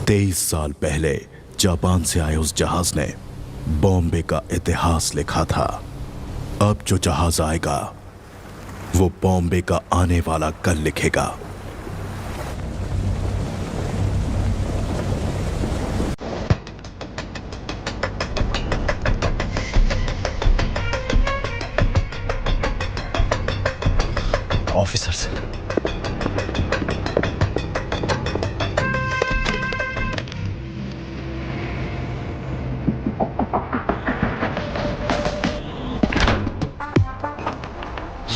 23 साल पहले जापान से आए उस जहाज ने बॉम्बे का इतिहास लिखा था। अब जो जहाज आएगा वो बॉम्बे का आने वाला कल लिखेगा। ऑफिसर्स,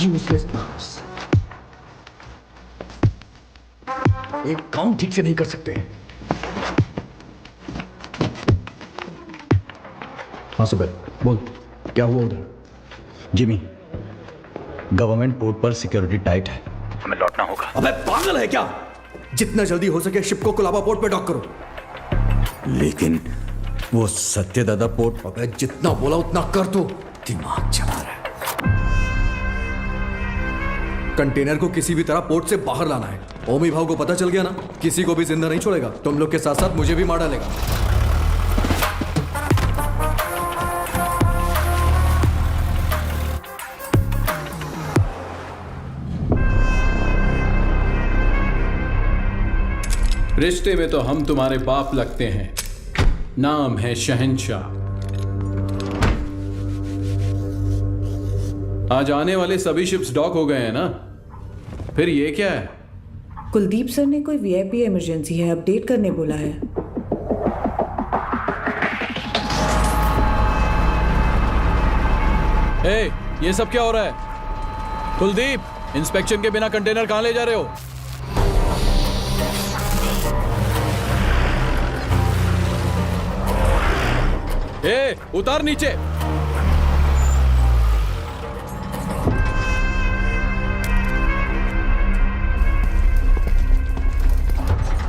यूजलेस बॉस, एक काम ठीक से नहीं कर सकते। हाँ सुबह बोल, क्या हुआ उधर? जिमी, गवर्नमेंट पोर्ट पर सिक्योरिटी टाइट है, हमें लौटना होगा। अबे पागल है क्या? जितना जल्दी हो सके शिप को कोलाबा पोर्ट पे डॉक करो। लेकिन वो सत्यदादा पोर्ट। अबे जितना बोला उतना कर दो। दिमाग चला रहा है। कंटेनर को किसी भी तरह पोर्ट से बाहर लाना है। ओमी भाव को पता चल गया ना, किसी को भी जिंदा नहीं छोड़ेगा। तुम लोग के साथ साथ मुझे भी मार डालेगा। रिश्ते में तो हम तुम्हारे बाप लगते हैं, नाम है शहंशाह। आज आने वाले सभी शिप्स डॉक हो गए हैं ना, फिर ये क्या है? कुलदीप सर ने कोई वीआईपी इमरजेंसी है अपडेट करने बोला है। ए, ये सब क्या हो रहा है? कुलदीप, इंस्पेक्शन के बिना कंटेनर कहां ले जा रहे हो? ए, उतार नीचे।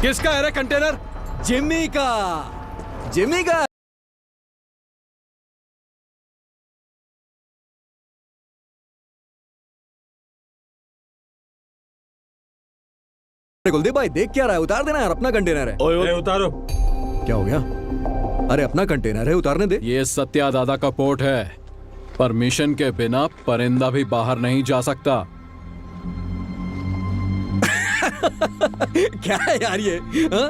किसका है रे कंटेनर? जिमी का। जिमी का। कुलदीप भाई देख क्या रहा है? उतार देना यार, अपना कंटेनर है। ओए उतारो। क्या हो गया? अरे अपना कंटेनर है, उतारने दे। ये सत्या दादा का पोर्ट है। परमिशन के बिना परिंदा भी बाहर नहीं जा सकता। क्या है यार ये? हा?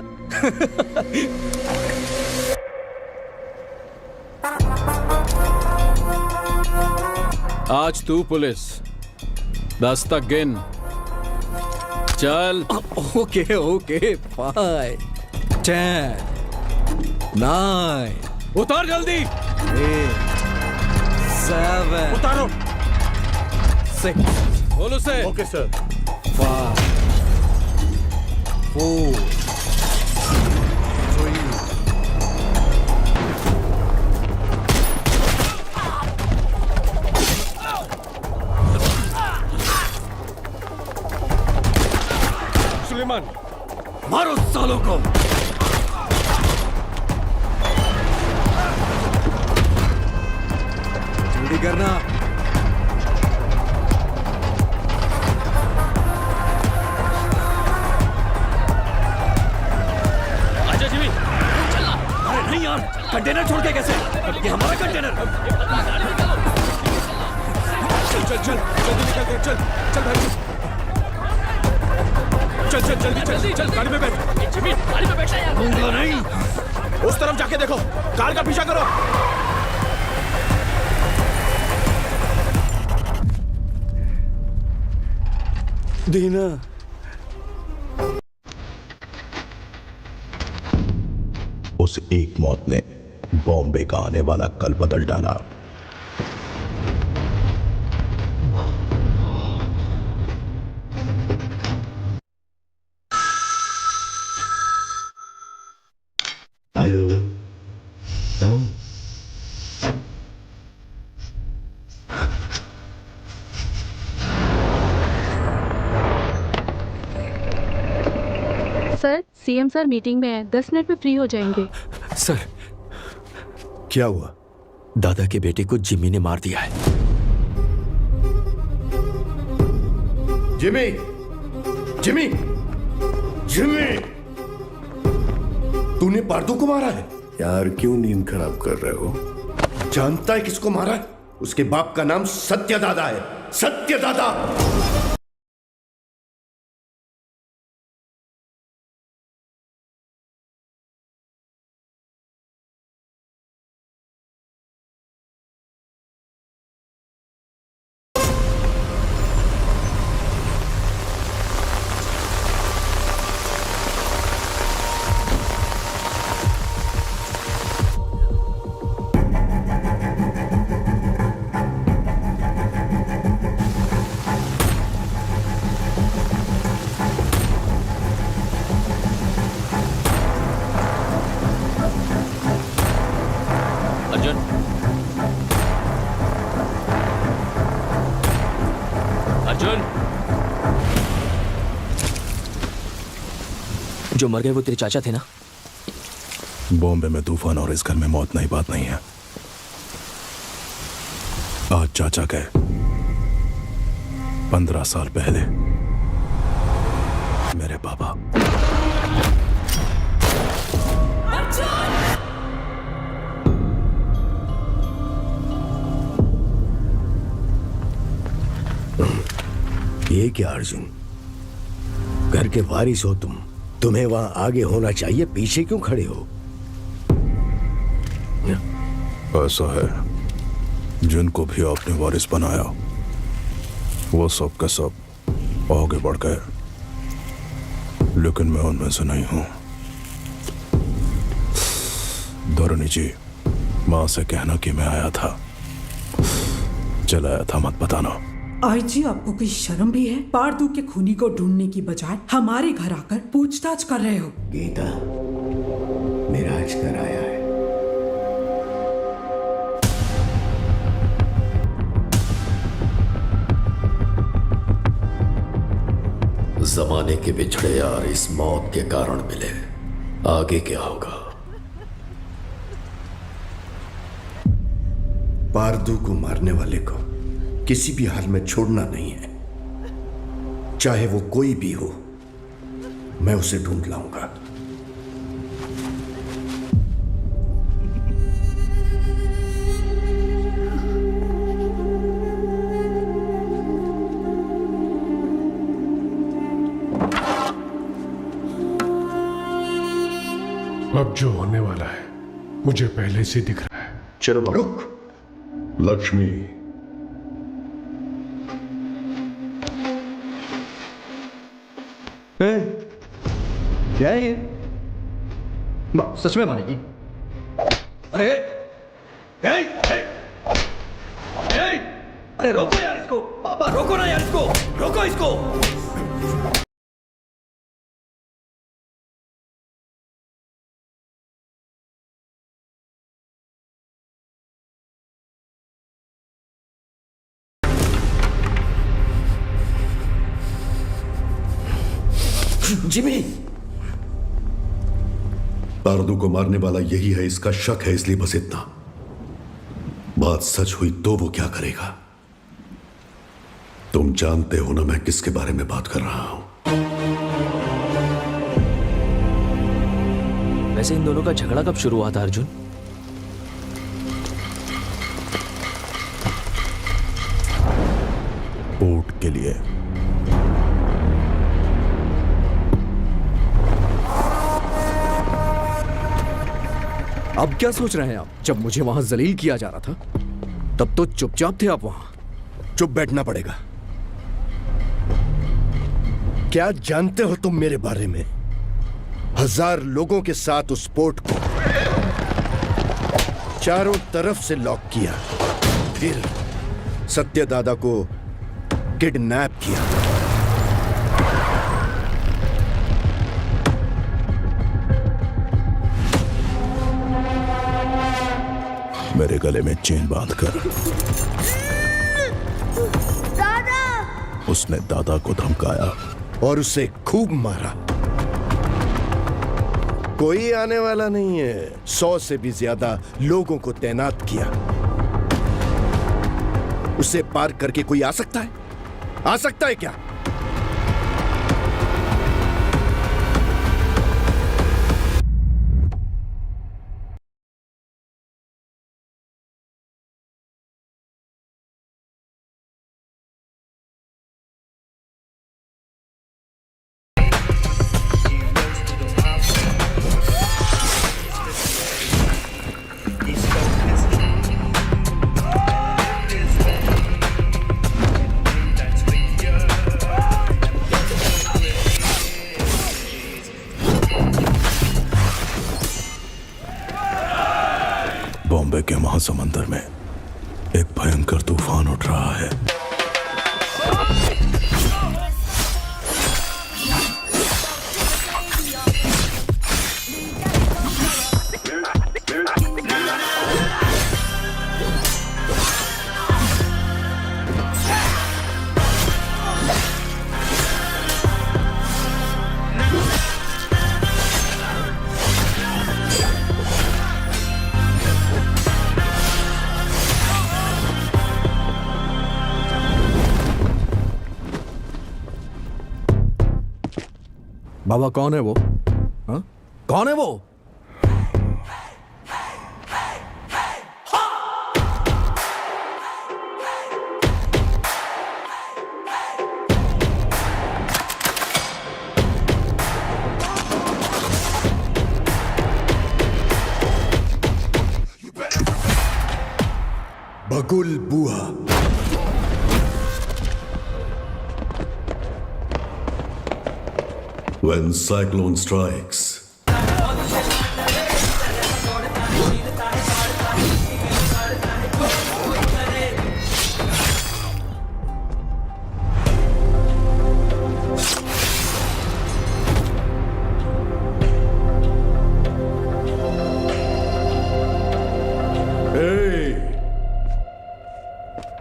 आज तू पुलिस, 10 तक गिन। चल। ओके ओके, 5, 10, 9, उतार जल्दी। 8, 7, उतारो। 6, बोल उसे। Okay sir. 5, 4, 3। सुलेमान, मारो सालों को। जल्दी करना। आजा जिमी। अरे नहीं यार, कंटेनर छोड़ के कैसे? ये हमारा कंटेनर। चल चल चल, जल्दी निकल के चल। चल भाई, चल चल जल्दी चल चल, गाड़ी में बैठ। जिमी, गाड़ी में बैठ यार। दूंगा नहीं। उस तरफ जाके देखो, कार का पीछा करो। दीना। उस एक मौत ने बॉम्बे का आने वाला कल बदल डाला। सर, सीएम सर मीटिंग में है, 10 मिनट में फ्री हो जाएंगे। सर, क्या हुआ? दादा के बेटे को जिमी ने मार दिया है। जिमी, जिमी, जिमी, तूने पार्दू को मारा है? यार क्यों नींद खराब कर रहे हो? जानता है किसको मारा है? उसके बाप का नाम सत्यदादा है। सत्यदादा। अर्जुन, अर्जुन, जो मर गए वो तेरे चाचा थे ना? बॉम्बे में तूफान और इस घर में मौत नई बात नहीं है। आज चाचा गए, 15 साल पहले मेरे पापा। ये क्या अर्जुन, घर के वारिस हो तुम, तुम्हें वहां आगे होना चाहिए, पीछे क्यों खड़े हो? ऐसा है, जिनको भी आपने वारिस बनाया वो सब का सब आगे बढ़ गए, लेकिन मैं उनमें से नहीं हूं। धरणी जी, मां से कहना कि मैं आया था, चलाया था मत बताना। आई जी, आपको कोई शर्म भी है? पार्दू के खूनी को ढूंढने की बजाय हमारे घर आकर पूछताछ कर रहे हो। गीता, मेरा आज घर आया है। जमाने के बिछड़े यार इस मौत के कारण मिले, आगे क्या होगा? पार्दू को मारने वाले को किसी भी हाल में छोड़ना नहीं है, चाहे वो कोई भी हो। मैं उसे ढूंढ लाऊंगा। अब जो होने वाला है मुझे पहले से दिख रहा है। चलो रुक। लक्ष्मी, क्या है ये? सच में मारेगी? अरे अरे रोको यार इसको, पापा रोको ना यार इसको, रोको इसको। जिमी, पार्दू को मारने वाला यही है, इसका शक है, इसलिए बस इतना। बात सच हुई तो वो क्या करेगा? तुम जानते हो ना मैं किसके बारे में बात कर रहा हूं। वैसे इन दोनों का झगड़ा कब शुरू हुआ था अर्जुन? पोर्ट के लिए। अब क्या सोच रहे हैं आप? जब मुझे वहां जलील किया जा रहा था तब तो चुपचाप थे आप वहां। चुप बैठना पड़ेगा। क्या जानते हो तुम मेरे बारे में? 1000 लोगों के साथ उस पोर्ट को चारों तरफ से लॉक किया, फिर सत्यदादा को किडनैप किया। मेरे गले में चेन बांधकर दादा! उसने दादा को धमकाया और उसे खूब मारा। कोई आने वाला नहीं है। 100 से भी ज्यादा लोगों को तैनात किया। उसे पार करके कोई आ सकता है? आ सकता है क्या? बॉम्बे के महासमुंदर में एक भयंकर तूफान उठ रहा है। बाबा कौन है वो? हा? कौन है वो? बगुल बुआ। When cyclone strikes,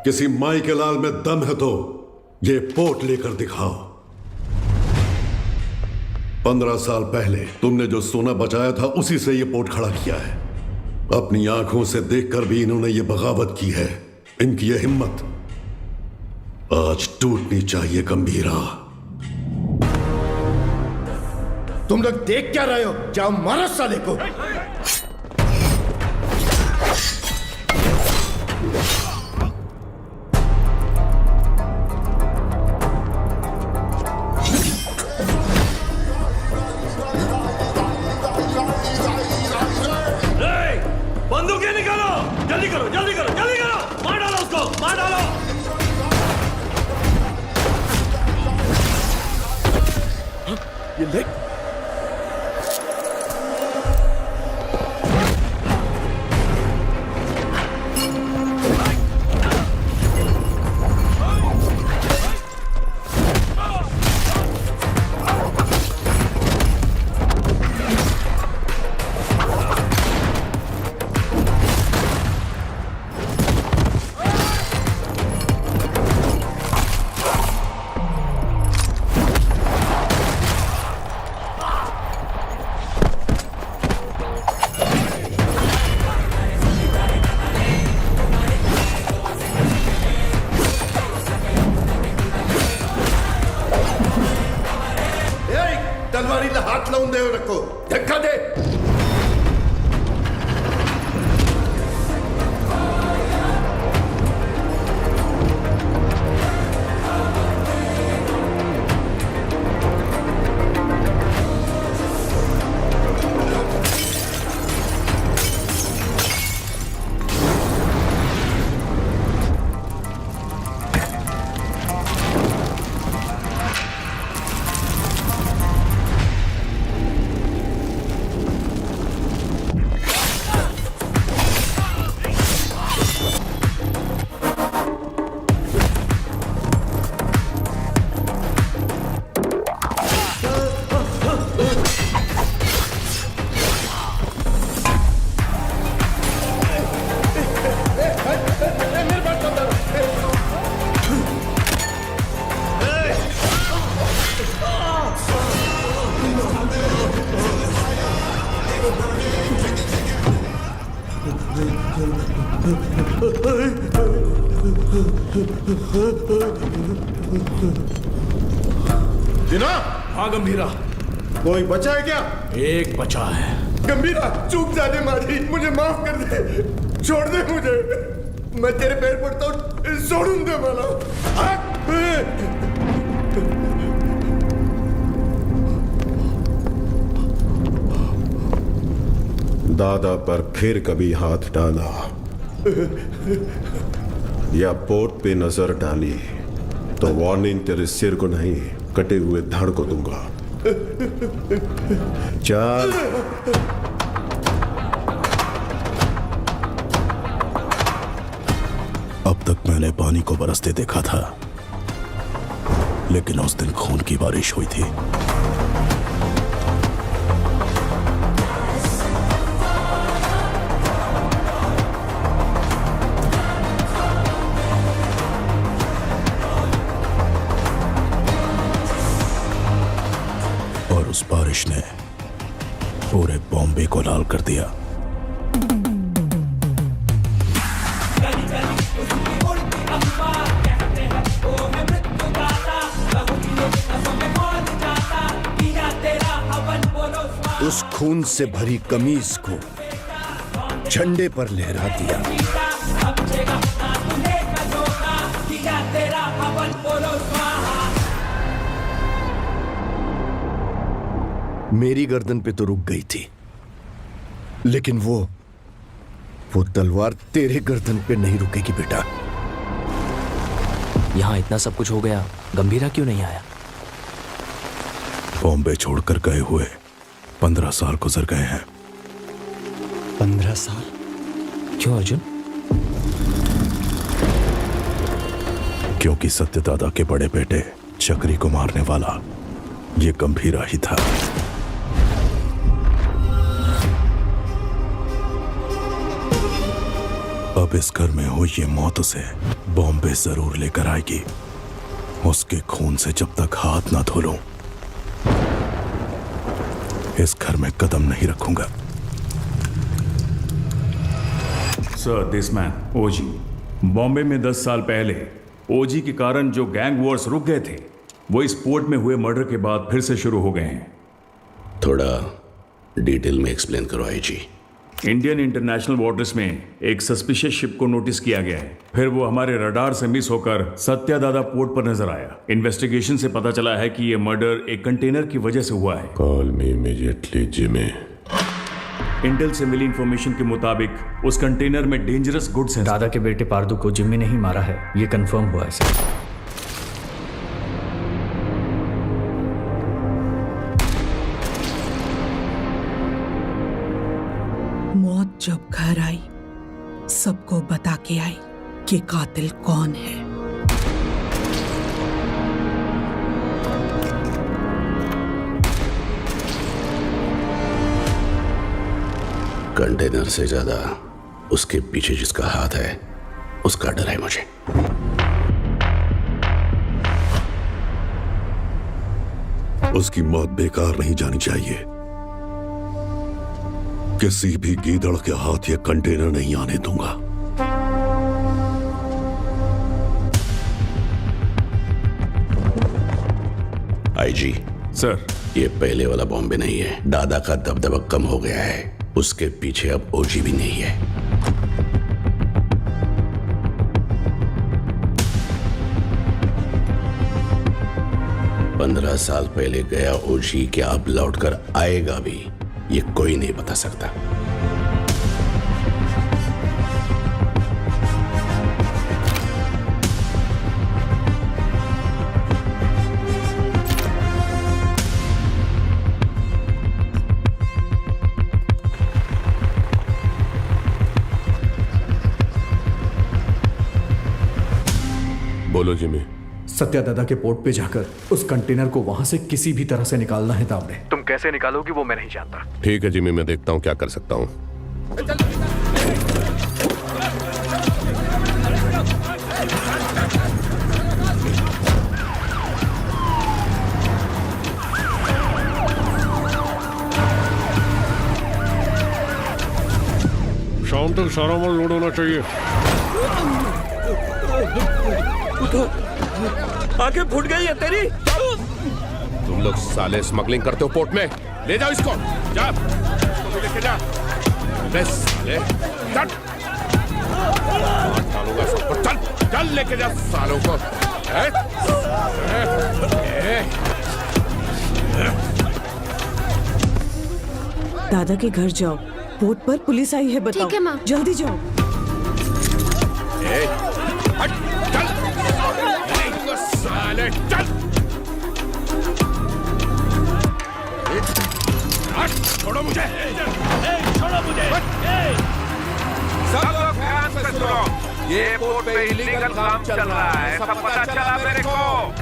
किसी माई के लाल में दम है तो ये पोट लेकर दिखाओ। 15 साल पहले तुमने जो सोना बचाया था उसी से ये पोट खड़ा किया है। अपनी आंखों से देखकर भी इन्होंने ये बगावत की है। इनकी ये हिम्मत आज टूटनी चाहिए। गंभीरा, तुम लोग देख क्या रहे हो? जाओ मारो साले को। बंदूकें निकालो, जल्दी करो, जल्दी करो, जल्दी करो, मार डालो उसको, मार डालो। ये ले। तलवारीला हात लावून देऊ नको, धक्का दे। दिना, हाँ गंभीरा, कोई बचा है क्या? एक बचा है। गंभीरा, चूक जाने मारी, मुझे माफ कर दे, छोड़ दे मुझे। मैं तेरे पैर पड़ता हूँ, छोड़ूं दे मला। दादा पर फिर कभी हाथ डाला या पोट पे नजर डाली तो वार्निंग तेरे सिर को नहीं, कटे हुए धड़ को दूंगा। चल। अब तक मैंने पानी को बरसते देखा था, लेकिन उस दिन खून की बारिश हुई थी। और उस बारिश ने पूरे बॉम्बे को लाल कर दिया। उस खून से भरी कमीज को झंडे पर लहरा दिया। मेरी गर्दन पे तो रुक गई थी, लेकिन वो तलवार तेरे गर्दन पे नहीं रुकेगी बेटा। यहाँ इतना सब कुछ हो गया, गंभीरा क्यों नहीं आया? बॉम्बे छोड़कर गए हुए 15 साल गुजर गए हैं। 15 साल? क्यों अर्जुन? क्योंकि सत्यदादा के बड़े बेटे चक्री को मारने वाला ये गंभीरा ही था। अब इस घर में हुई ये मौत उसे बॉम्बे जरूर लेकर आएगी। उसके खून से जब तक हाथ ना धो लूं, इस घर में कदम नहीं रखूंगा। सर, दिस मैन ओजी बॉम्बे में 10 साल पहले ओजी के कारण जो गैंग वॉर्स रुक गए थे, वो इस पोर्ट में हुए मर्डर के बाद फिर से शुरू हो गए हैं। थोड़ा डिटेल में एक्सप्लेन करो आईजी। इंडियन इंटरनेशनल वाटर्स में एक सस्पिशियस शिप को नोटिस किया गया है। फिर वो हमारे रडार से मिस होकर सत्यादादा पोर्ट पर नजर आया। इन्वेस्टिगेशन से पता चला है कि ये मर्डर एक कंटेनर की वजह से हुआ है। Call me immediately Jimmy. Intel से मिली इंफॉर्मेशन के मुताबिक उस कंटेनर में डेंजरस गुड्स हैं। दादा के बेटे पारदू को जिम्मी ने ही मारा है, ये कंफर्म हुआ है सर। मौत जब घर आई, सबको बता के आई कि कातिल कौन है। कंटेनर से ज्यादा उसके पीछे जिसका हाथ है, उसका डर है मुझे। उसकी मौत बेकार नहीं जानी चाहिए। किसी भी गीदड़ के हाथ ये कंटेनर नहीं आने दूंगा। आईजी सर, ये पहले वाला बॉम्बे नहीं है। दादा का दबदबा कम हो गया है, उसके पीछे अब ओजी भी नहीं है। पंद्रह साल पहले गया ओजी क्या अब लौटकर आएगा भी, ये कोई नहीं बता सकता। बोलो जिमी। सत्यादादा के पोर्ट पे जाकर उस कंटेनर को वहां से किसी भी तरह से निकालना है तावड़े। तुम कैसे निकालोगी वो मैं नहीं जानता। ठीक है जिमी, मैं देखता हूं क्या कर सकता हूं। शाम तक सारा माल लोड होना चाहिए। आंखें फूट गई है तेरी। तुम लोग साले स्मगलिंग करते हो पोर्ट में, ले जाओ इसको। जा, इसको भी लेके जा। ले साले, चल। मार डालूंगा सबको। चल, चल लेके जा सालों को। दादा के घर जाओ, पोर्ट पर पुलिस आई है, बताओ। ठीक है माँ। जल्दी जाओ। हट, चल। साले, चल। छोड़ो मुझे। छोड़ो मुझे। सब लोग ध्यान से सुनो। ये पोर्ट पे इलीगल काम चल रहा है, सब पता चला मेरे को।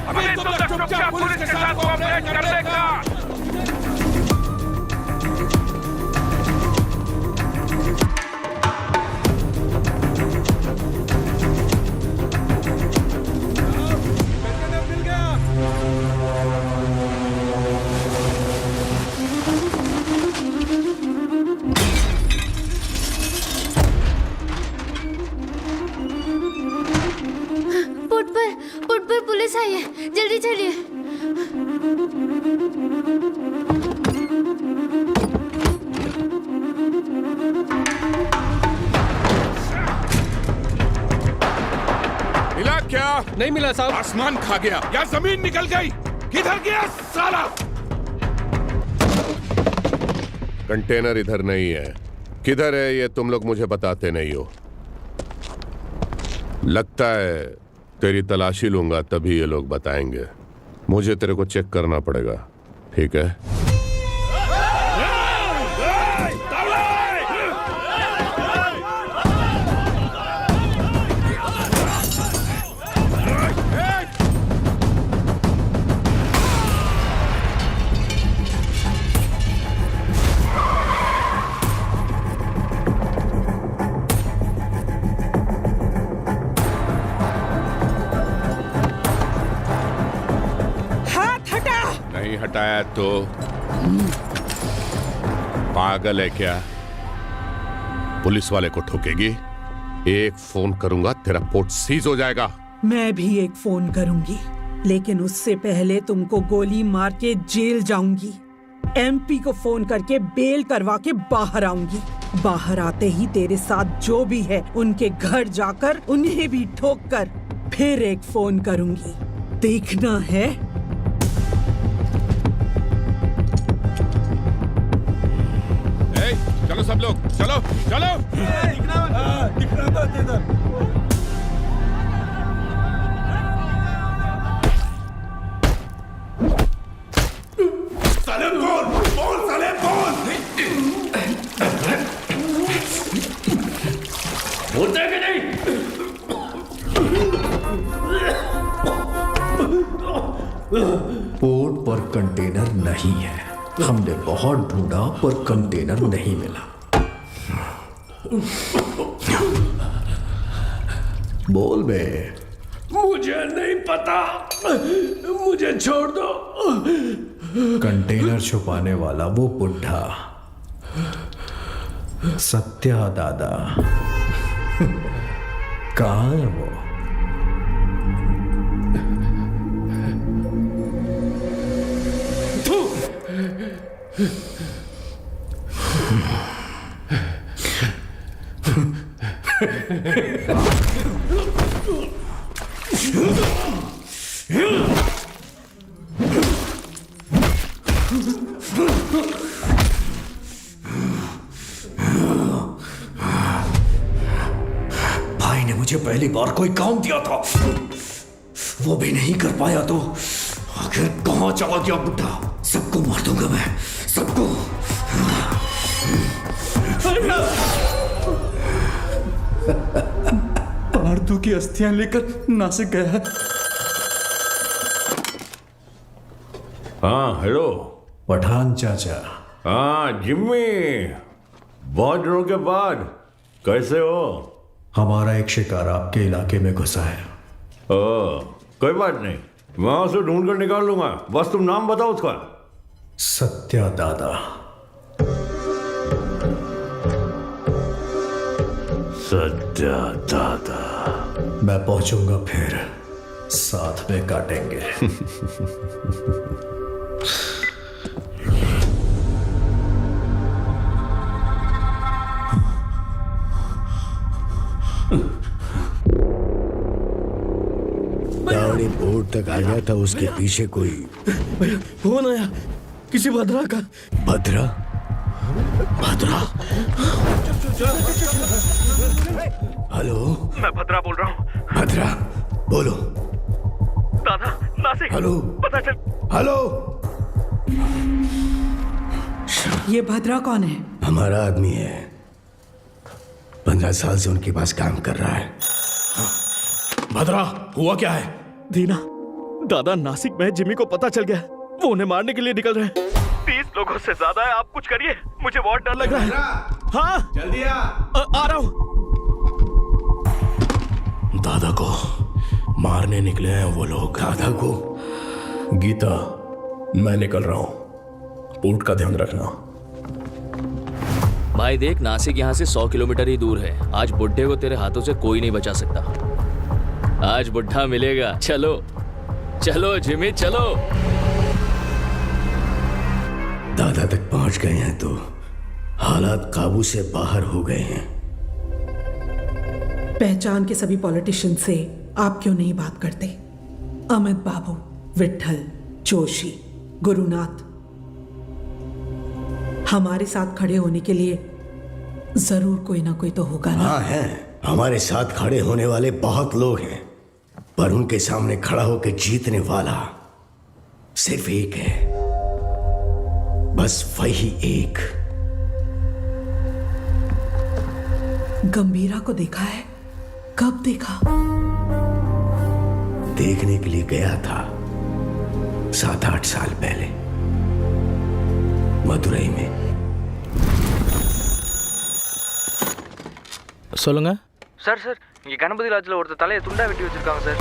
अभी तुम लोग चुपचाप पुलिस के साथ कोऑपरेट कर लेगा। पोर्ट पर पुलिस आई है, जल्दी चलिए। मिला क्या? नहीं मिला साहब। आसमान खा गया या जमीन निकल गई? किधर गया साला? कंटेनर इधर नहीं है। किधर है ये तुम लोग मुझे बताते नहीं हो। लगता है तेरी तलाशी लूंगा तभी ये लोग बताएंगे। मुझे तेरे को चेक करना पड़ेगा, ठीक है? नहीं हटाया तो पागल है क्या? पुलिस वाले को ठोकेगी? एक फोन करूंगा तेरा पोर्ट सीज हो जाएगा। मैं भी एक फोन करूंगी, लेकिन उससे पहले तुमको गोली मार के जेल जाऊंगी। एमपी को फोन करके बेल करवा के बाहर आऊंगी। बाहर आते ही तेरे साथ जो भी है उनके घर जाकर उन्हें भी ठोक कर फिर एक फोन करूंगी। देखना है? चलो सब लोग, चलो चलो। साले बोल साले बोल। बोलते कि नहीं? पोर्ट पर कंटेनर नहीं है। हमने बहुत ढूंढा पर कंटेनर नहीं मिला। बोल बे। मुझे नहीं पता, मुझे छोड़ दो। कंटेनर छुपाने वाला वो बुढ़ा सत्या दादा कहाँ है वो? भाई ने मुझे पहली बार कोई काम दिया था, वो भी नहीं कर पाया तो आखिर कहां चला गया बुढ़ा? सबको मार दूंगा मैं, सबको। पार्थू की अस्थियां लेकर नासिक गया है। हाँ हेलो पठान चाचा। हाँ जिम्मी, बहुत दिनों के बाद कैसे हो? हमारा एक शिकार आपके इलाके में घुसा है। कोई बात नहीं, मैं उसे ढूंढ कर निकाल लूंगा, बस तुम नाम बताओ उसका। सत्या दादा। सत्या दादा। मैं पहुंचूंगा फिर साथ में काटेंगे। गाड़ी बोर्ड तक आ गया था, उसके पीछे कोई फोन आया किसी भद्रा का। भद्रा? भद्रा? हेलो, मैं भद्रा बोल रहा हूँ। भद्रा बोलो। दादा नासिक। हेलो, पता चल। हेलो। ये भद्रा कौन है? हमारा आदमी है, 15 साल से उनके पास काम कर रहा है। भद्रा, हुआ क्या है? दीना, दादा नासिक में जिमी को पता चल गया, वो उन्हें मारने के लिए निकल रहे हैं। 30 लोगों से ज्यादा है, आप कुछ करिए, मुझे बहुत डर लग रहा है। हाँ जल्दी आ रहा हूँ। दादा को मारने निकले हैं वो लोग। दादा को? गीता, मैं निकल रहा हूँ, पोर्ट का ध्यान रखना। भाई देख, नासिक यहाँ से 100 किलोमीटर ही दूर है। आज बुड्ढे को तेरे हाथों से कोई नहीं बचा सकता। आज बुड्ढा मिलेगा। चलो चलो जिमी, चलो। दादा तक पहुंच गए हैं तो हालात काबू से बाहर हो गए हैं। पहचान के सभी पॉलिटिशियन से आप क्यों नहीं बात करते? अमित बाबू, विट्ठल, जोशी, गुरुनाथ, हमारे साथ खड़े होने के लिए जरूर कोई ना कोई तो होगा ना? हाँ है, हमारे साथ खड़े होने वाले बहुत लोग हैं, पर उनके सामने खड़ा होकर जीतने वाला सिर्फ एक है, बस वही एक। गंभीरा को देखा है? कब देखा? देखने के लिए गया था 7-8 साल पहले मदुरई में। சொல்லுங்க சார் சார் இங்கே கணபதி லாட்ஜில் ஒருத்தர் தலையை துண்டா வெட்டி வச்சிருக்காங்க சார்।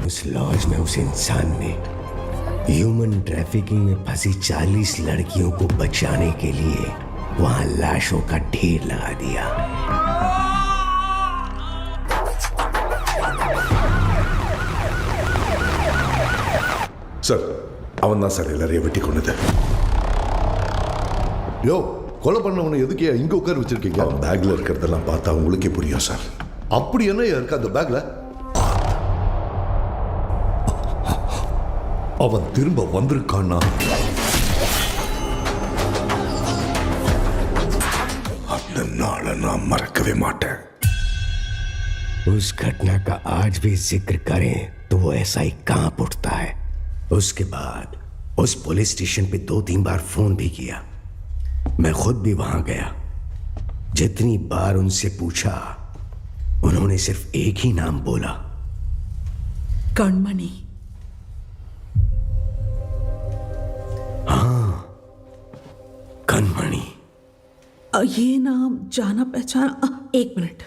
उस लॉज में उस इंसान ने ह्यूमन ट्रैफिकिंग में फंसी 40 लड़कियों को बचाने के लिए वहां लाशों का ढेर लगा दिया। சார், அவன் தான் சார் எல்லாரையும் வெட்டி கொண்டது. யோ, கொலை பண்ணவனை எதுக்கே இங்க உட்கார வச்சிருக்கீங்க? அவன் பேக்ல இருக்கிறதெல்லாம் பார்த்தா உங்களுக்கே புரியும் சார். அப்படி என்ன இருக்கு அந்த பேக்ல? அவன் திரும்ப வந்திருக்கான்னா அந்த நாளை நான் மறக்கவே மாட்டேன். उस घटना का आज भी जिक्र करें तो वो ऐसा ही कांप उठता है। उसके बाद उस पुलिस स्टेशन पे 2-3 बार फोन भी किया। मैं खुद भी वहां गया। जितनी बार उनसे पूछा, उन्होंने सिर्फ एक ही नाम बोला, कणमणि। हाँ, कणमणि। ये नाम जाना पहचाना। 1 मिनट।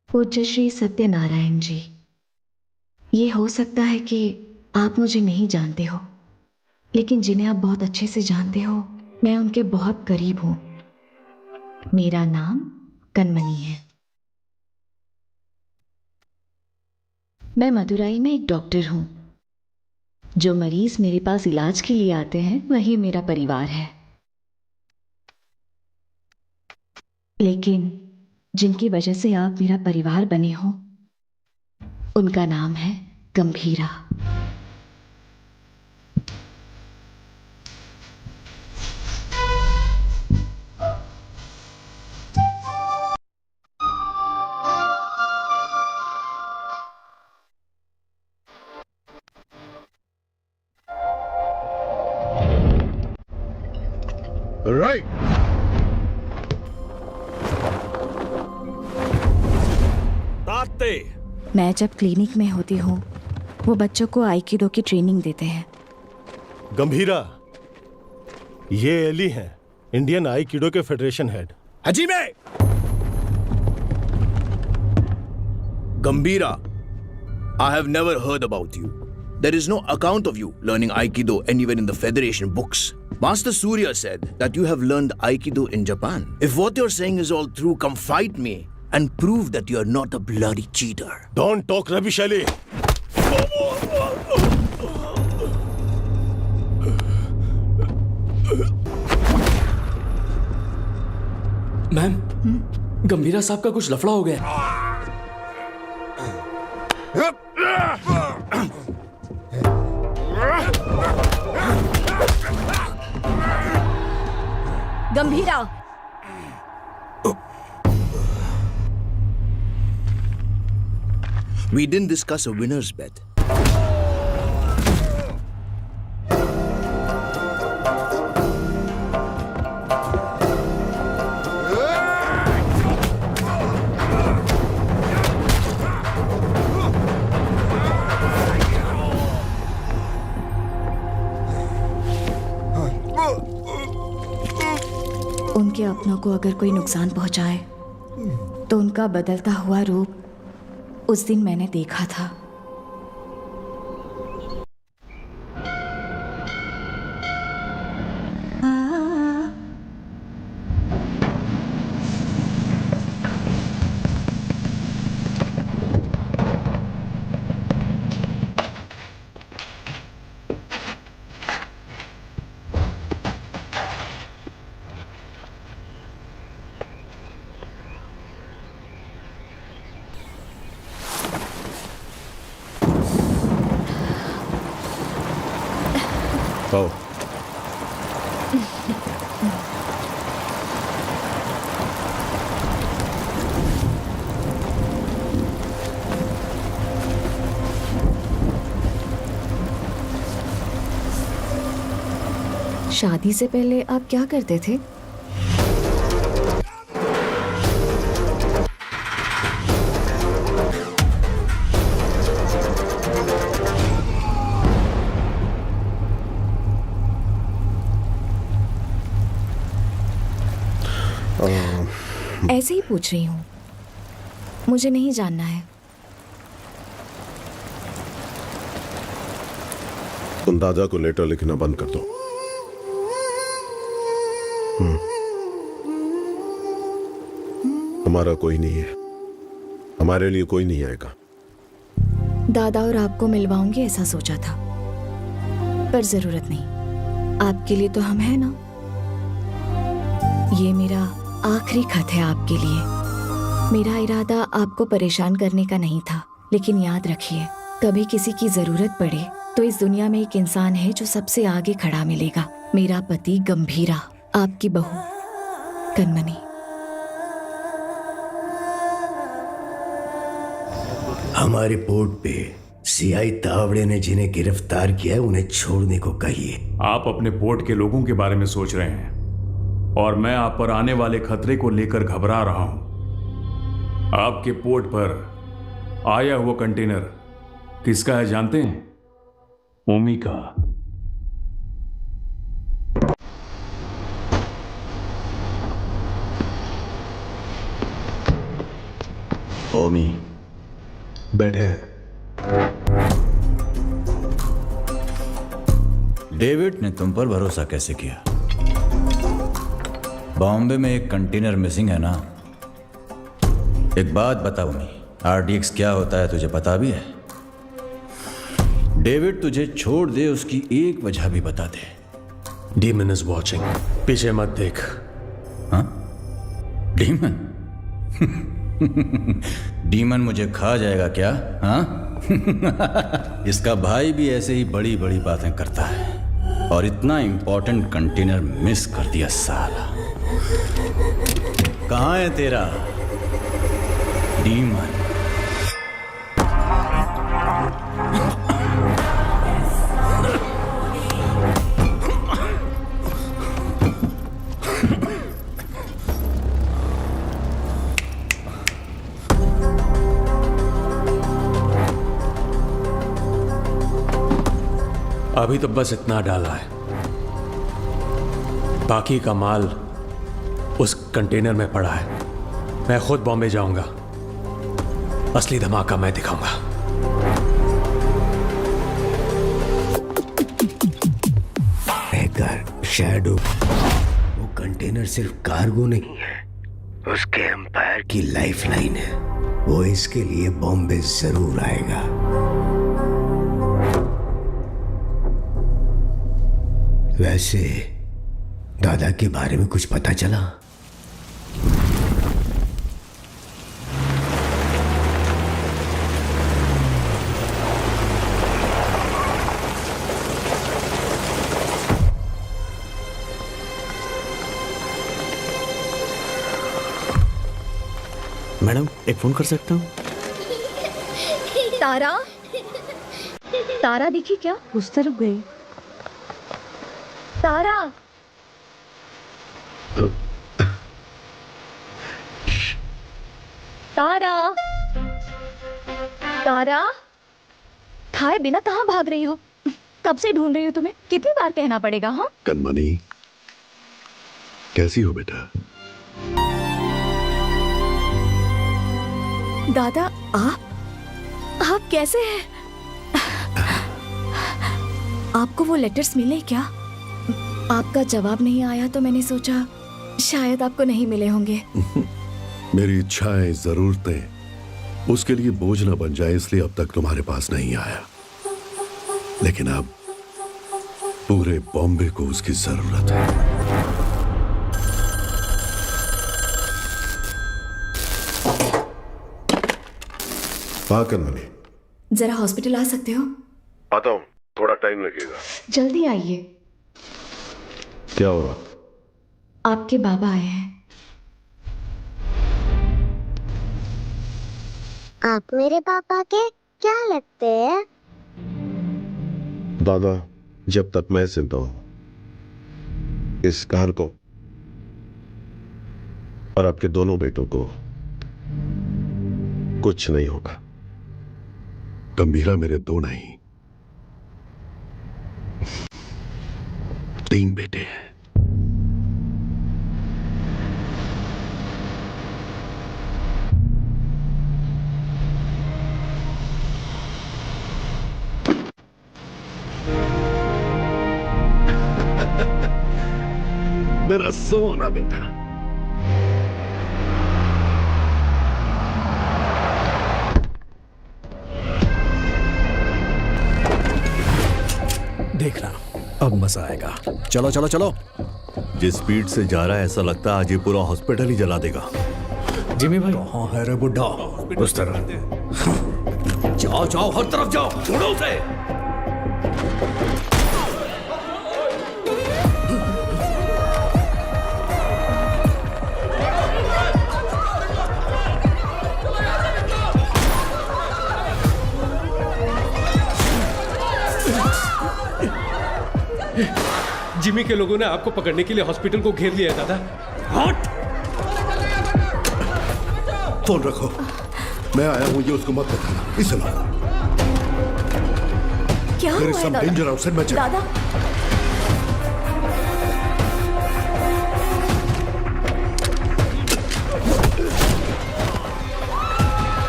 पूज्य श्री सत्यनारायण जी, ये हो सकता है कि आप मुझे नहीं जानते हो, लेकिन जिन्हें आप बहुत अच्छे से जानते हो, मैं उनके बहुत करीब हूं। मेरा नाम कणमणि है। मैं मदुरई में एक डॉक्टर हूं। जो मरीज मेरे पास इलाज के लिए आते हैं वही मेरा परिवार है, लेकिन जिनकी वजह से आप मेरा परिवार बने हो, उनका नाम है गंभीरा। राइट। मैं जब क्लिनिक में होती हूँ, वो बच्चों को आइकिडो की ट्रेनिंग देते हैं। गंभीरा, ये एली हैं, इंडियन आइकिडो के federation head. Hajime! Gambhira, I have never heard about you. There is no account of you learning Aikido anywhere in the Federation books. Master Surya said that you have learned Aikido in Japan. If what you're saying is all true, come fight me and prove that you're not a bloody cheater. Don't talk rubbish, Ali. Ma'am, Gambhira साहब का कुछ लफड़ा हो गया। गंभीरा, We didn't discuss a winner's bet. उनके अपनों को अगर कोई नुकसान पहुंचाए तो उनका बदलता हुआ रूप उस दिन मैंने देखा था। आओ। शादी से पहले आप क्या करते थे? ऐसे ही पूछ रही हूँ, मुझे नहीं जानना है। तुम दादा को लेटर लिखना बंद कर दो। हमारा कोई नहीं है, हमारे लिए कोई नहीं आएगा। दादा और आपको मिलवाऊंगी ऐसा सोचा था, पर जरूरत नहीं। आपके लिए तो हम हैं ना। ये मेरा आखिरी खत है आपके लिए। मेरा इरादा आपको परेशान करने का नहीं था, लेकिन याद रखिए, कभी किसी की जरूरत पड़े तो इस दुनिया में एक इंसान है जो सबसे आगे खड़ा मिलेगा। मेरा पति गंभीरा, आपकी बहू कनमनी। हमारे पोर्ट पे सीआई तावड़े ने जिन्हें गिरफ्तार किया है उन्हें छोड़ने को कहिए। आप अपने पोर्ट के लोगों के बारे में सोच रहे हैं और मैं आप पर आने वाले खतरे को लेकर घबरा रहा हूं। आपके पोर्ट पर आया हुआ कंटेनर किसका है जानते हैं? ओमी का। ओमी बैठे। डेविड ने तुम पर भरोसा कैसे किया? बॉम्बे में एक कंटेनर मिसिंग है ना। एक बात बताओ ओमी, आरडीएक्स क्या होता है तुझे पता भी है? डेविड तुझे छोड़ दे उसकी एक वजह भी बता दे। डीमन इज वॉचिंग, पीछे मत देख। हाँ? डीमन? डीमन मुझे खा जाएगा क्या? हाँ? इसका भाई भी ऐसे ही बड़ी बड़ी बातें करता है और इतना इंपॉर्टेंट कंटेनर मिस कर दिया साला। कहाँ है तेरा डीमन? अभी तो बस इतना डाला है, बाकी का माल उस कंटेनर में पड़ा है। मैं खुद बॉम्बे जाऊंगा, असली धमाका मैं दिखाऊंगा। हैकर शैडो, वो कंटेनर सिर्फ कार्गो नहीं है, उसके एम्पायर की लाइफलाइन है। वो इसके लिए बॉम्बे जरूर आएगा। वैसे दादा के बारे में कुछ पता चला? मैडम एक फोन कर सकता हूँ? तारा, तारा दिखी क्या? उस तरफ गई। तारा, तारा, तारा, खाए बिना कहाँ भाग रही हो? कब से ढूंढ रही हो तुम्हें? कितनी बार कहना पड़ेगा? हाँ कनमनी, कैसी हो बेटा? दादा, आप कैसे हैं? आपको वो लेटर्स मिले क्या? आपका जवाब नहीं आया तो मैंने सोचा शायद आपको नहीं मिले होंगे। मेरी इच्छाएं, जरूरतें उसके लिए बोझ न बन जाए, इसलिए अब तक तुम्हारे पास नहीं आया। लेकिन अब पूरे बॉम्बे को उसकी जरूरत है। हाँ कनमनी, जरा हॉस्पिटल आ सकते हो? आता हूँ, थोड़ा टाइम लगेगा। जल्दी आइए। क्या हुआ? आपके बाबा आए हैं। आप मेरे पापा के क्या लगते हैं? दादा, जब तक मैं जिंदा हूं, इस कार को और आपके दोनों बेटों को कुछ नहीं होगा। गंभीरा मेरे दो नहीं, 3 बेटे हैं। मेरा सोना बेटा। देखना, अब मजा आएगा। चलो चलो चलो। जिस स्पीड से जा रहा है ऐसा लगता है आज ये पूरा हॉस्पिटल ही जला देगा। जिमी भाई, कहाँ है रे बुड्ढा? उस तरफ जाओ जाओ, हर तरफ जाओ, छोड़ो उसे। जिमी के लोगों ने आपको पकड़ने के लिए हॉस्पिटल को घेर लिया है दादा। हट! फोन रखो, मैं आया हूं, ये उसको मत बताना। इसे लो। क्या हुआ है दादा? डेंजर आउटसाइड, मैं दादा,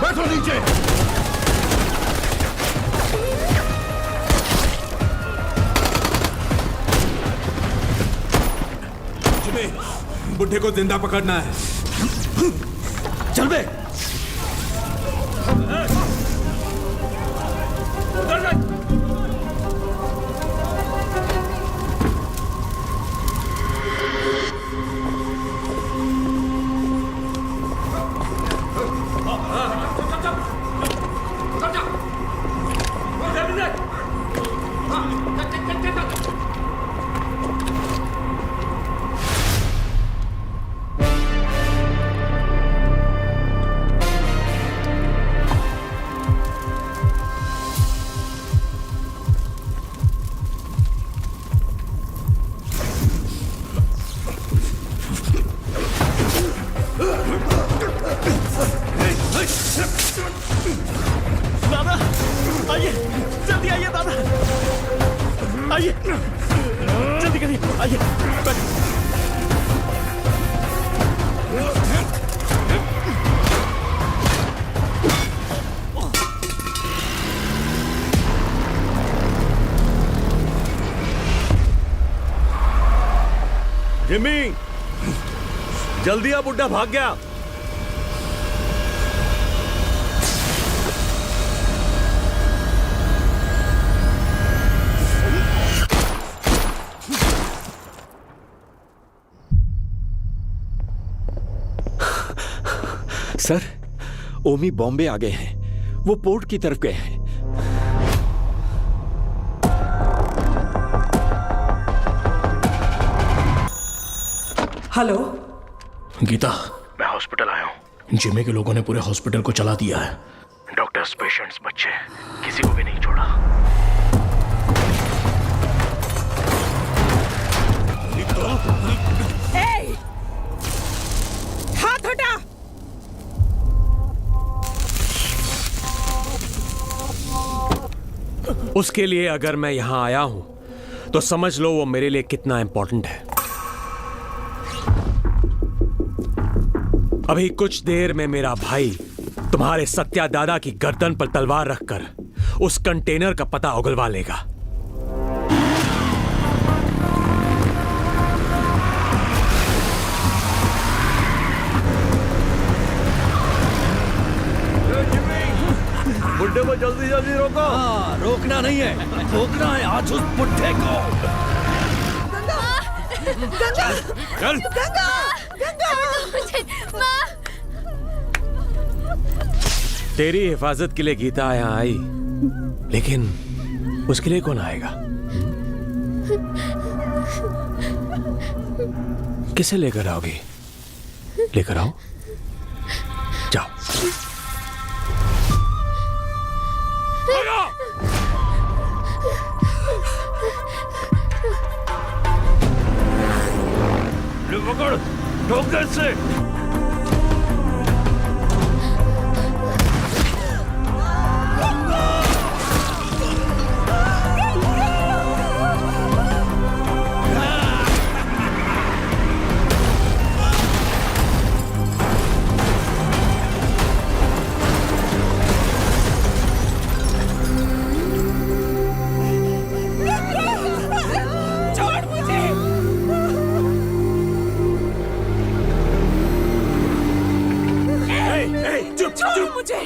बैठो नीचे। बुड्ढे को जिंदा पकड़ना है। चल बे। दादा आइए, जल्दी आइए दादा, आइए जल्दी करिए, आइए जिमी, जल्दी आ, बुड्ढा भाग गया। सर, ओमी बॉम्बे आ गए हैं। वो पोर्ट की तरफ गए हैं। हेलो गीता, मैं हॉस्पिटल आया हूं। जिमी के लोगों ने पूरे हॉस्पिटल को चला दिया है। डॉक्टर्स, पेशेंट्स, बच्चे, किसी को भी नहीं छोड़ा। हाथ हटा। उसके लिए अगर मैं यहां आया हूं तो समझ लो वो मेरे लिए कितना इंपॉर्टेंट है। अभी कुछ देर में मेरा भाई तुम्हारे सत्या दादा की गर्दन पर तलवार रखकर उस कंटेनर का पता उगलवा लेगा। बुड्ढे को जल्दी जल्दी रोको। हाँ, रोकना नहीं है, रोकना है आज उस बुड्ढे को। गंगा, चल। गंगा, गंगा। तेरी हिफाजत के लिए गीता यहाँ आई, लेकिन उसके लिए कौन आएगा? किसे लेकर आओगी? लेकर आओ, जाओ। पकड़, ठोकर से।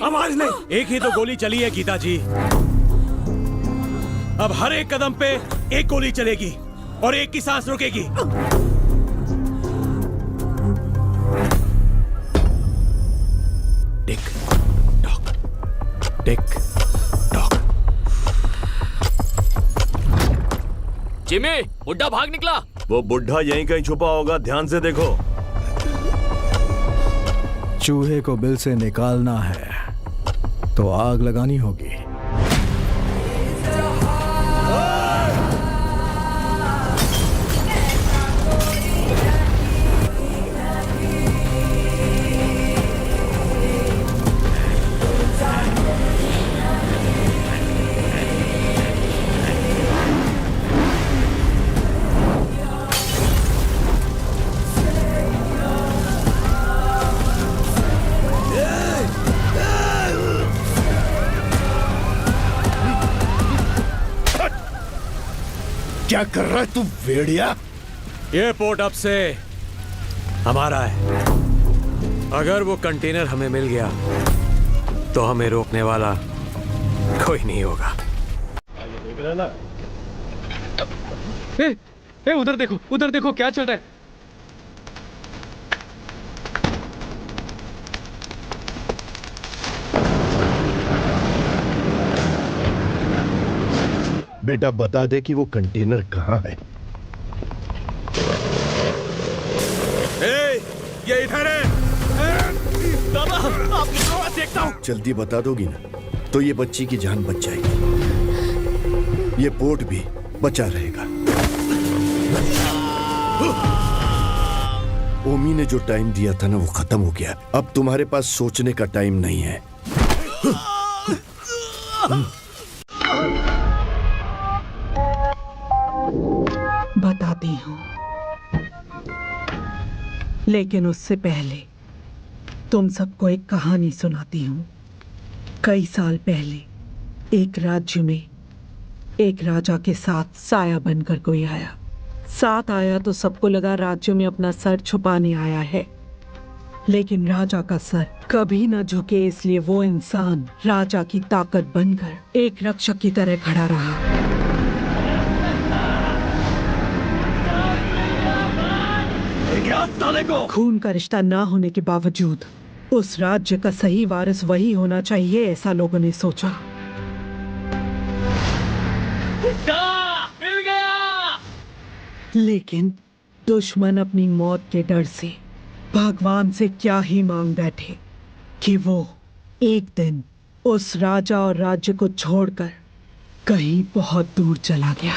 आवाज नहीं। एक ही तो गोली चली है गीता जी। अब हर एक कदम पे एक गोली चलेगी और एक की सांस रुकेगी। Tick tock, tick tock. Jimmy, बुड्ढा भाग निकला। वो बुड्ढा यहीं कहीं छुपा होगा, ध्यान से देखो। चूहे को बिल से निकालना है तो आग लगानी होगी। क्या कर रहा है तू भेड़िया? ये पोर्ट अब से हमारा है। अगर वो कंटेनर हमें मिल गया तो हमें रोकने वाला कोई नहीं होगा। उधर देखो, उधर देखो क्या चल रहा है। बेटा बता दे कि वो कंटेनर कहाँ है। ये इधर है। दादा, आपकी आवाज देखता हूँ। जल्दी बता दोगी ना तो ये बच्ची की जान बच जाएगी, ये पोर्ट भी बचा रहेगा। ओमी ने जो टाइम दिया था ना वो खत्म हो गया। अब तुम्हारे पास सोचने का टाइम नहीं है। बताती हूँ, लेकिन उससे पहले तुम सबको एक कहानी सुनाती हूँ। कई साल पहले एक राज्य में एक राजा के साथ साया बनकर कोई आया। साथ आया तो सबको लगा राज्य में अपना सर छुपाने आया है, लेकिन राजा का सर कभी न झुके, इसलिए वो इंसान राजा की ताकत बनकर एक रक्षक की तरह खड़ा रहा। खून का रिश्ता ना होने के बावजूद उस राज्य का सही वारिस वही होना चाहिए, ऐसा लोगों ने सोचा। मिल गया। लेकिन दुश्मन अपनी मौत के डर से भगवान से क्या ही मांग बैठे। कि वो एक दिन उस राजा और राज्य को छोड़कर कहीं बहुत दूर चला गया।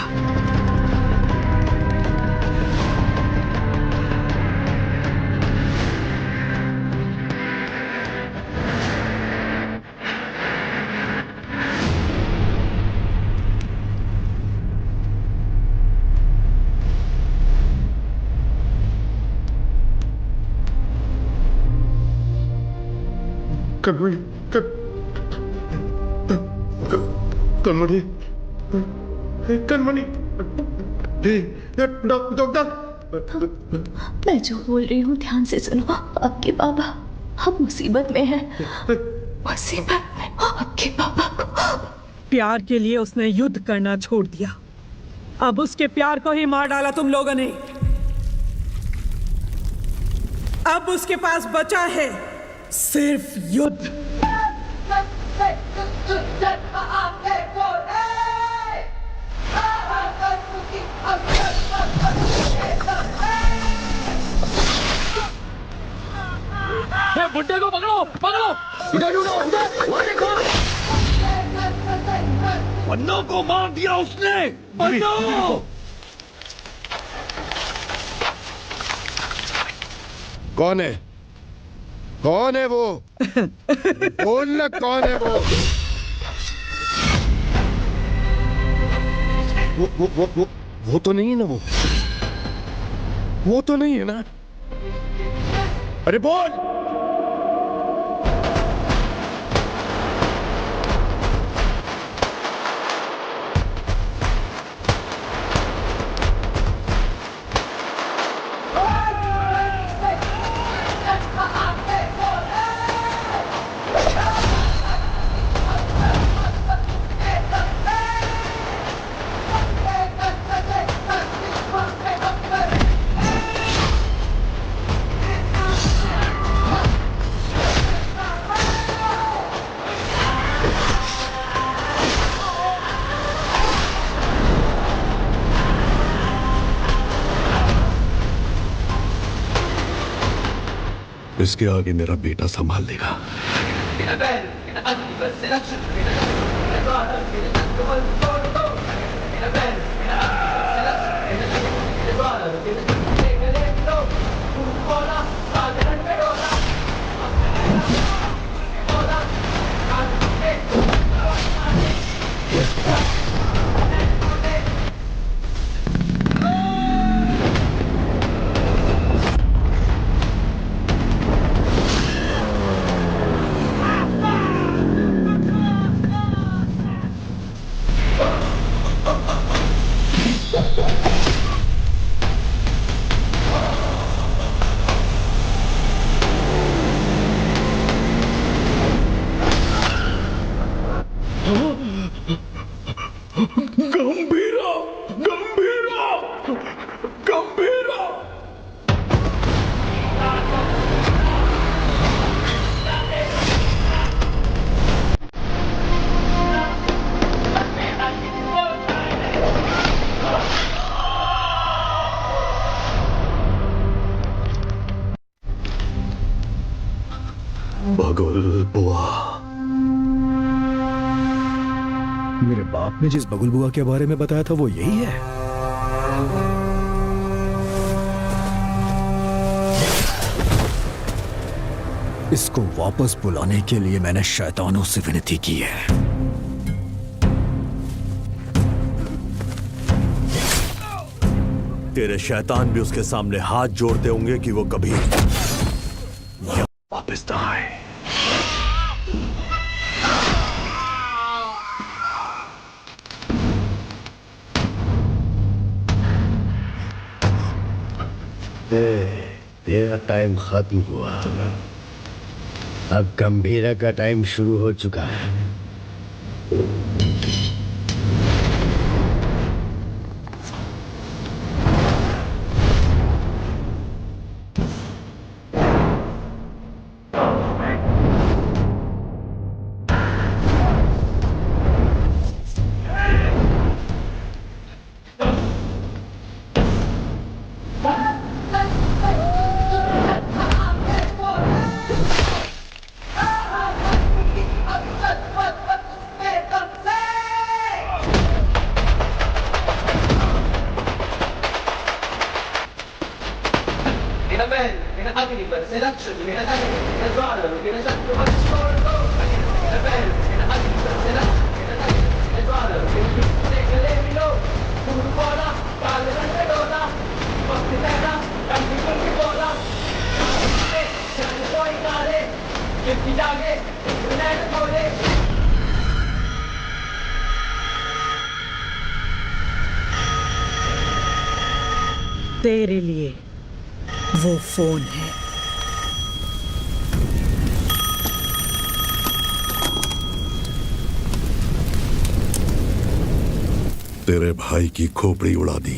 कनमणि, कनमणि, डॉक्टर। मैं जो बोल रही हूँ ध्यान से सुनो। आपके बाबा अब मुसीबत में है, मुसीबत में। आपके बाबा को प्यार के लिए उसने युद्ध करना छोड़ दिया। अब उसके प्यार को ही मार डाला तुम लोगों ने। अब उसके पास बचा है सिर्फ युद्ध। बुड्ढे को पकड़ो, पकड़ो। इधर ढूंढो, इधर, वो देखो। पन्नों को मार दिया उसने। पन्नों। कौन है? कौन है वो? बोलना कौन है वो? वो तो नहीं है ना वो तो नहीं है ना? अरे बोल। इसके आगे मेरा बेटा संभाल लेगा। बगुल बुआ। मेरे बाप ने जिस बगुल बुआ के बारे में बताया था वो यही है। इसको वापस बुलाने के लिए मैंने शैतानों से विनती की है। तेरे शैतान भी उसके सामने हाथ जोड़ते होंगे कि वो कभी वापस ना आए। तेरा टाइम खत्म हुआ, अब गंभीरा का टाइम शुरू हो चुका है। तेरे लिए वो फोन है। तेरे भाई की खोपड़ी उड़ा दी,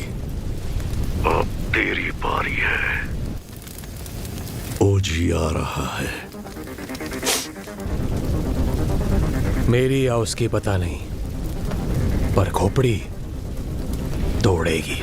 अब तेरी बारी है। ओजी आ रहा है। मेरी या उसकी पता नहीं, पर खोपड़ी तोड़ेगी।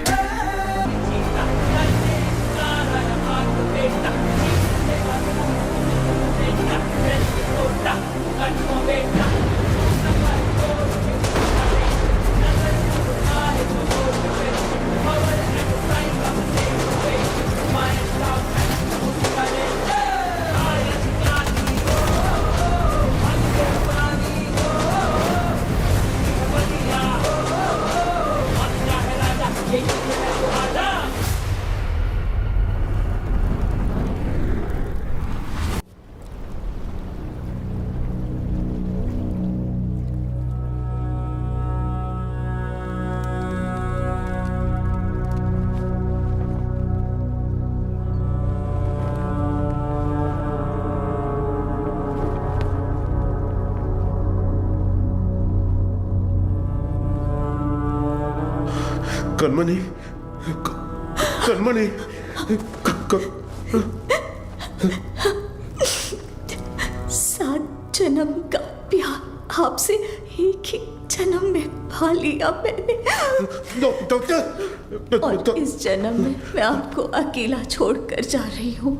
कनमनी, कनमनी, सात जन्म का प्यार आपसे एक ही जन्म में पा लिया मैंने। डॉक्टर, और इस जन्म में मैं आपको अकेला छोड़कर जा रही हूँ।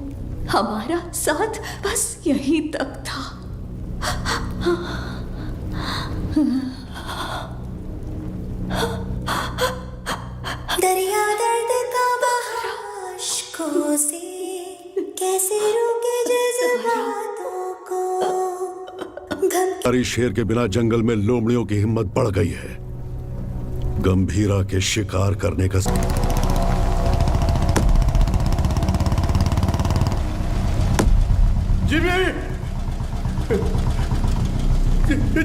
हमारा साथ बस यहीं तक था। दरिया दर्द का बहाव अश्कों से कैसे रोके जज्बातों को। हरी शेर के बिना जंगल में लोमड़ियों की हिम्मत बढ़ गई है। गंभीरा के शिकार करने का जिमी,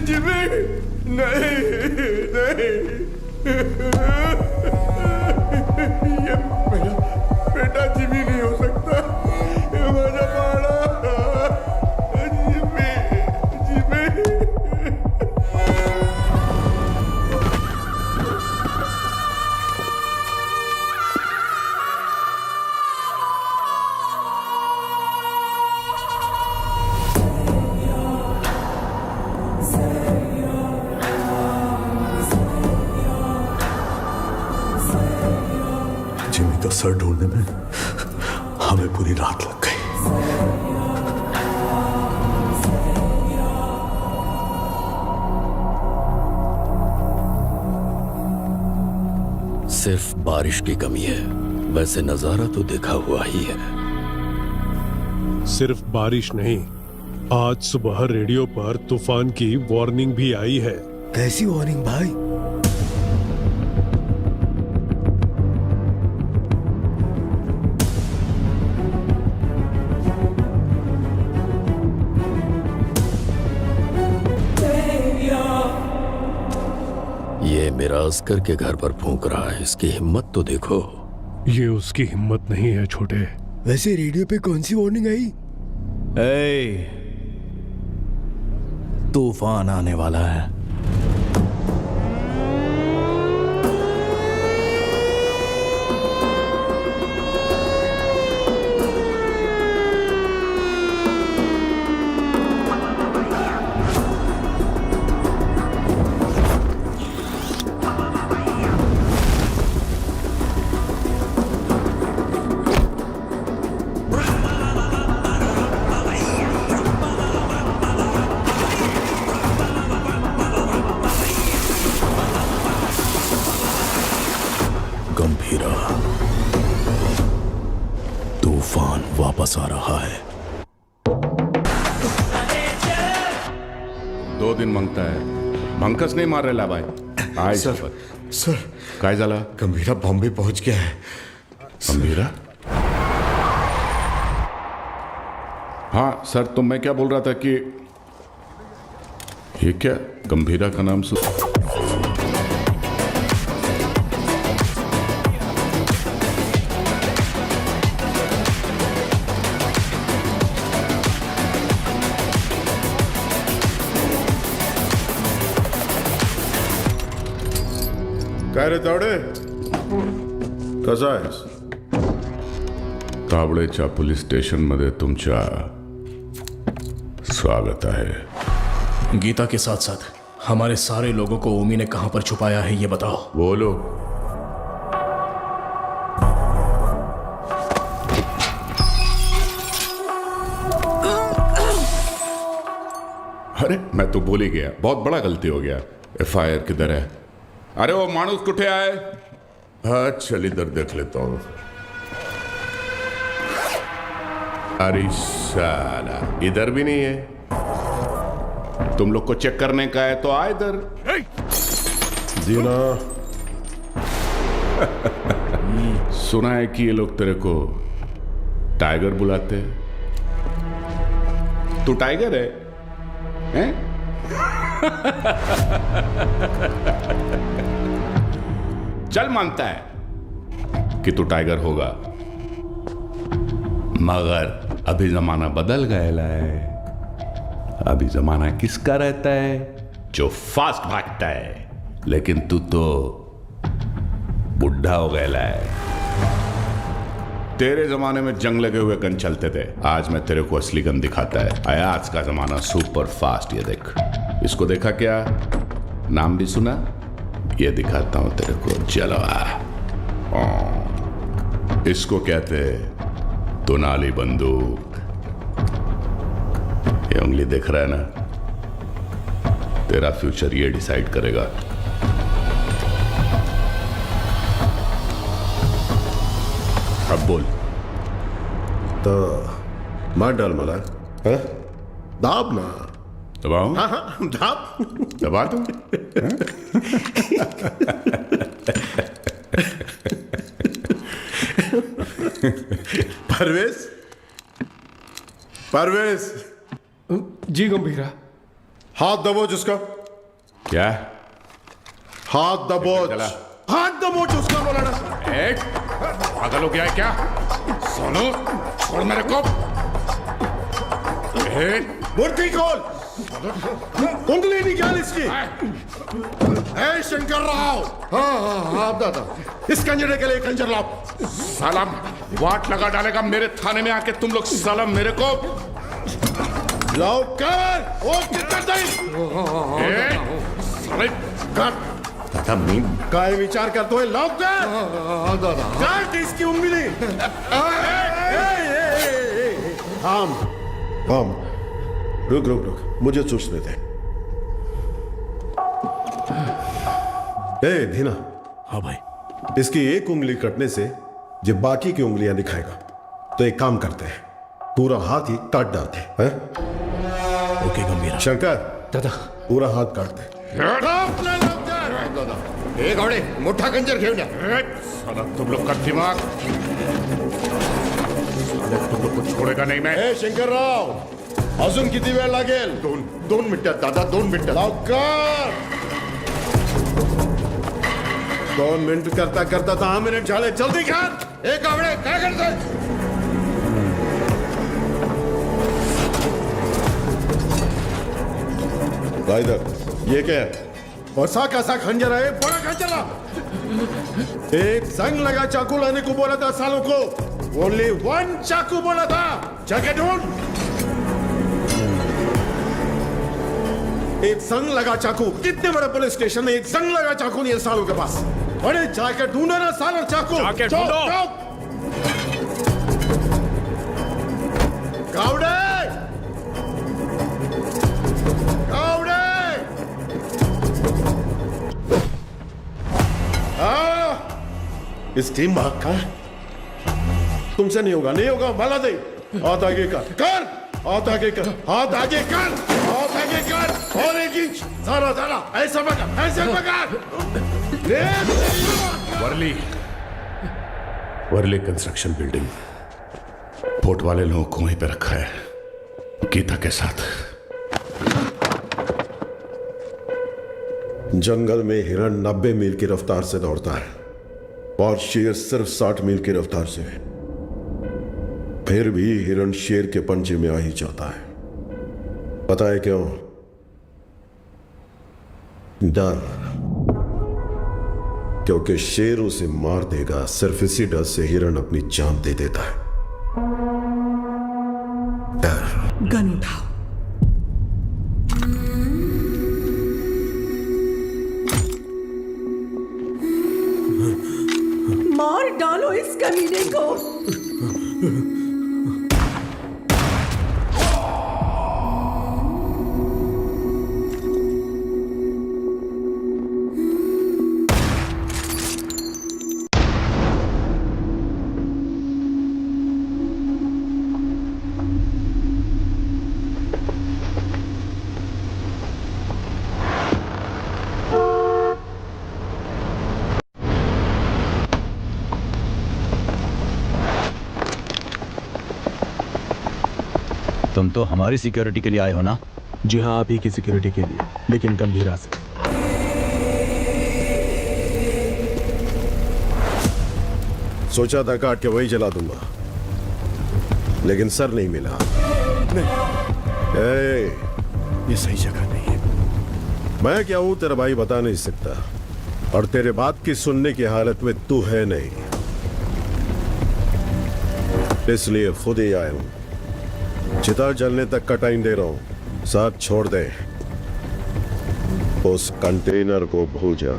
जिमी, नहीं, नहीं, ये मेरा बेटा जिमी नहीं हो सकता। ये मेरा बाड़ा जिमी, जिमी। जिमी का सर ढूंढने में हमें पूरी रात लग गई। सिर्फ बारिश की कमी है, वैसे नजारा तो देखा हुआ ही है। सिर्फ बारिश नहीं, आज सुबह रेडियो पर तूफान की वार्निंग भी आई है। कैसी वार्निंग भाई? ये मेरा अस्कर के घर पर फूंक रहा है, इसकी हिम्मत तो देखो। ये उसकी हिम्मत नहीं है छोटे। वैसे रेडियो पे कौन सी वार्निंग आई? तूफान आने वाला है। गंभीरा, तूफान वापस आ रहा है। दिन मांगता है भंकस नाही मारलेला बाय आय सर काय झाला गंभीरा बॉम्बे पहुंच गया है गंभीरा हाँ सर तो मैं क्या बोल रहा था कि ये क्या गंभीरा का नाम काय रे तावडे कसा आहेस तावडेच्या पोलीस स्टेशन मध्ये तुमच्या स्वागत है। गीता के साथ साथ हमारे सारे लोगों को ओमी ने कहां पर छुपाया है ये बताओ। बोलो। अरे मैं तो बोल ही गया, बहुत बड़ा गलती हो गया। FIR किधर है? अरे वो मानुस कुठे आए? हाँ चल इधर देख लेता हूं। अरे साला इधर भी नहीं है। तुम लोग को चेक करने का है तो आ इधर। दीना सुना है कि ये लोग तेरे को टाइगर बुलाते हैं। तू टाइगर है? हैं? चल मानता है कि तू टाइगर होगा, मगर अभी जमाना बदल गया है। अभी जमाना किसका रहता है? जो फास्ट भागता है। लेकिन तू तो बुढ़ा हो गया है। तेरे जमाने में जंग लगे हुए गन चलते थे, आज मैं तेरे को असली गन दिखाता है। आया आज का जमाना सुपर फास्ट। ये देख, इसको देखा क्या? नाम भी सुना? ये दिखाता हूं तेरे को, जलवा। इसको कहते दुनाली बंदूक। ये उंगली देख रहा है ना? तेरा फ्यूचर ये डिसाइड करेगा। अब बोल। तो मार डाल मला, दाब ना। दबाऊं? हाँ हाँ दाब। दबा दूं? परवेश, परवेश। जी गंभीरा। हाथ दबोच उसका। क्या? हाथ दबोच। हाथ दबोच उसका बोला ना। पागल हो गया है क्या? सोनू छोड़ मेरे को। मूर्ति खोल। कुंडली निकाल इसकी। ए शंकर राव। हाँ दादा, इस कंजरे के लिए कंजर लाओ। सालम वाट लगा डालेगा मेरे थाने में आके तुम लोग। सालम मेरे को लाओ कर। ओ कितना दादा मी काय विचार करतोय? लाओ कर। दादा काट इसकी उंगली। थाम थाम, रुक रुक रुक, मुझे सोचने दे। ए धीना। हाँ भाई। इसकी एक उंगली कटने से जब बाकी की उंगलियां दिखाएगा, तो एक काम करते हैं, पूरा हाथ ही काट डालते हैं। ओके गंभीरा। शंकर दादा पूरा हाथ काट दे। ए घोड़े मोठा कंजर घेऊन या। साला तुम लोग का दिमाग, तुम लोग को छोड़ेगा नहीं मैं। ए शंकर राव, अजून किती वेळ लागेल? दोन मिनिटात दादा, 2 मिनिटात। लवकर। 2 मिनिट करता करता 10 मिनिट झाले, जल्दी कर। ए गावडे काय करतोय? इधर ये क्या है? ऐसा कैसा खंजर है? बड़ा खंजर ला। एक संग लगा चाकू लाने को बोला था सालों को। ओनली 1 चाकू बोला था। जाके ढूंढ। एक संग लगा चाकू। कितने बड़े पुलिस स्टेशन में एक संग लगा चाकू नहीं है सालों के पास? अरे जाके ढूंढो ना सालों चाकू। जाके ढूंढो। गावड़े, गावड़े। इसकी मां का तुमसे नहीं होगा, नहीं होगा। माला दे। हाथ आगे कर, कर। हाथ आगे कर, हाथ आगे कर, हाथ आगे आगे कर और 1 इंच सारा सारा ऐसा पकड़ Worli Worli construction building port वाले लोगों को वहीं पे रखा है गीता के साथ। जंगल में हिरण 90 मील की रफ्तार से दौड़ता है और शेर सिर्फ 60 मील की रफ्तार से। फिर भी हिरण शेर के पंजे में आ ही जाता है। पता है क्यों? डर। क्योंकि शेर उसे मार देगा, सिर्फ इसी डर से हिरण अपनी जान दे देता है। डर। गन उठाओ। मार डालो इस कमीने को। तुम तो हमारी सिक्योरिटी के लिए आए हो ना? जी हाँ, आप ही की सिक्योरिटी के लिए, लेकिन गंभीरा से। सोचा था काट के वही जला दूंगा, लेकिन सर नहीं मिला। नहीं। ये सही जगह नहीं है। मैं क्या हूं तेरा भाई बता नहीं सकता, और तेरे बात की सुनने की हालत में तू है नहीं, इसलिए खुद ही आया हूं। चिता जलने तक का टाइम दे रहा हूं, साथ छोड़ दे। उस कंटेनर को भूल जा।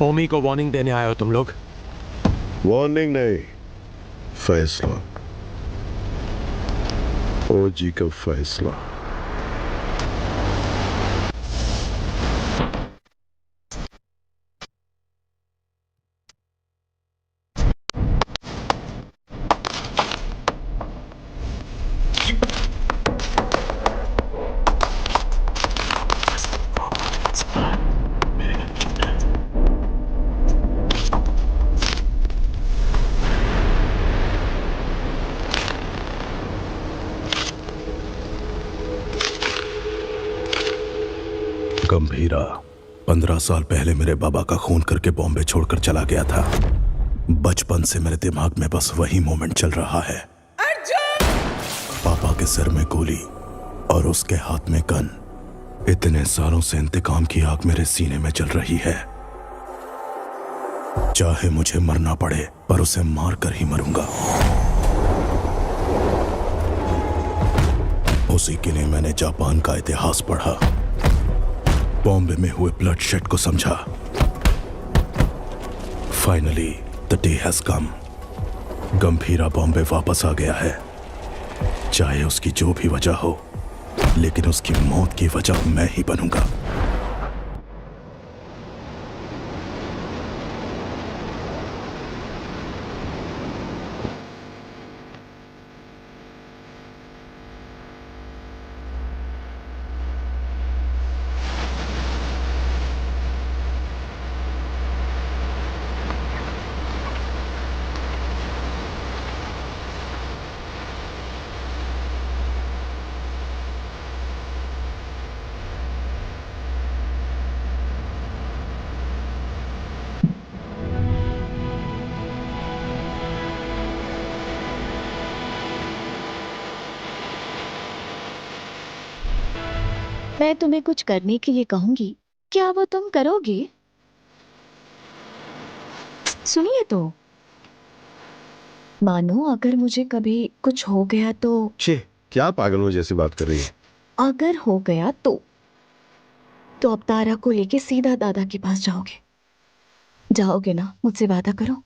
ओमी को वार्निंग देने आए हो तुम लोग? वार्निंग नहीं, फैसला। ओजी का फैसला। गंभीरा 15 साल पहले मेरे बाबा का खून करके बॉम्बे छोड़कर चला गया था। बचपन से मेरे दिमाग में बस वही मोमेंट चल रहा है। पापा के सिर में गोली और उसके हाथ में गन। इतने सालों से इंतकाम की आग मेरे सीने में जल रही है। चाहे मुझे मरना पड़े, पर उसे मार कर ही मरूंगा। उसी के लिए मैंने जापान का इतिहास पढ़ा, बॉम्बे में हुए ब्लडशेड को समझा। Finally the day has come. Gambhira Bombay वापस आ गया है। चाहे उसकी जो भी वजह हो, लेकिन उसकी मौत की वजह मैं ही बनूंगा। मैं तुम्हें कुछ करने के लिए कहूंगी, क्या वो तुम करोगे? सुनिए तो, मानो अगर मुझे कभी कुछ हो गया तो। छे, क्या पागलों जैसी बात कर रही है? अगर हो गया तो अब तारा को लेके सीधा दादा के पास जाओगे? जाओगे ना? मुझसे वादा करो,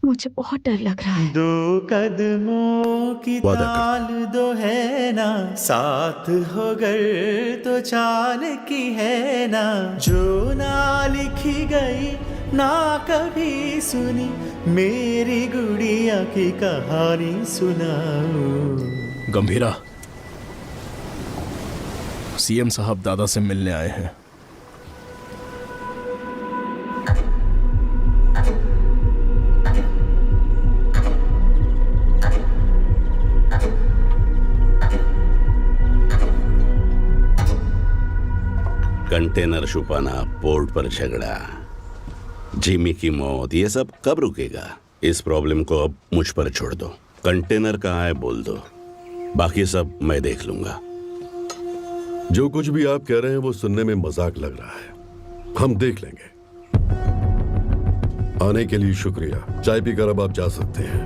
मुझे बहुत डर लग रहा है। 2 कदमों की ताल दो है ना, साथ हो गर तो चाल की है ना, जो ना लिखी गई ना कभी सुनी, मेरी गुड़िया की कहानी सुनाओ। गंभीरा, सीएम साहब दादा से मिलने आए हैं। कंटेनर छुपाना, पोर्ट पर झगड़ा, जिमी की मौत, ये सब कब रुकेगा? इस प्रॉब्लम को अब मुझ पर छोड़ दो। कंटेनर कहाँ है बोल दो, बाकी सब मैं देख लूंगा। जो कुछ भी आप कह रहे हैं वो सुनने में मजाक लग रहा है, हम देख लेंगे। आने के लिए शुक्रिया। चाय पीकर अब आप जा सकते हैं।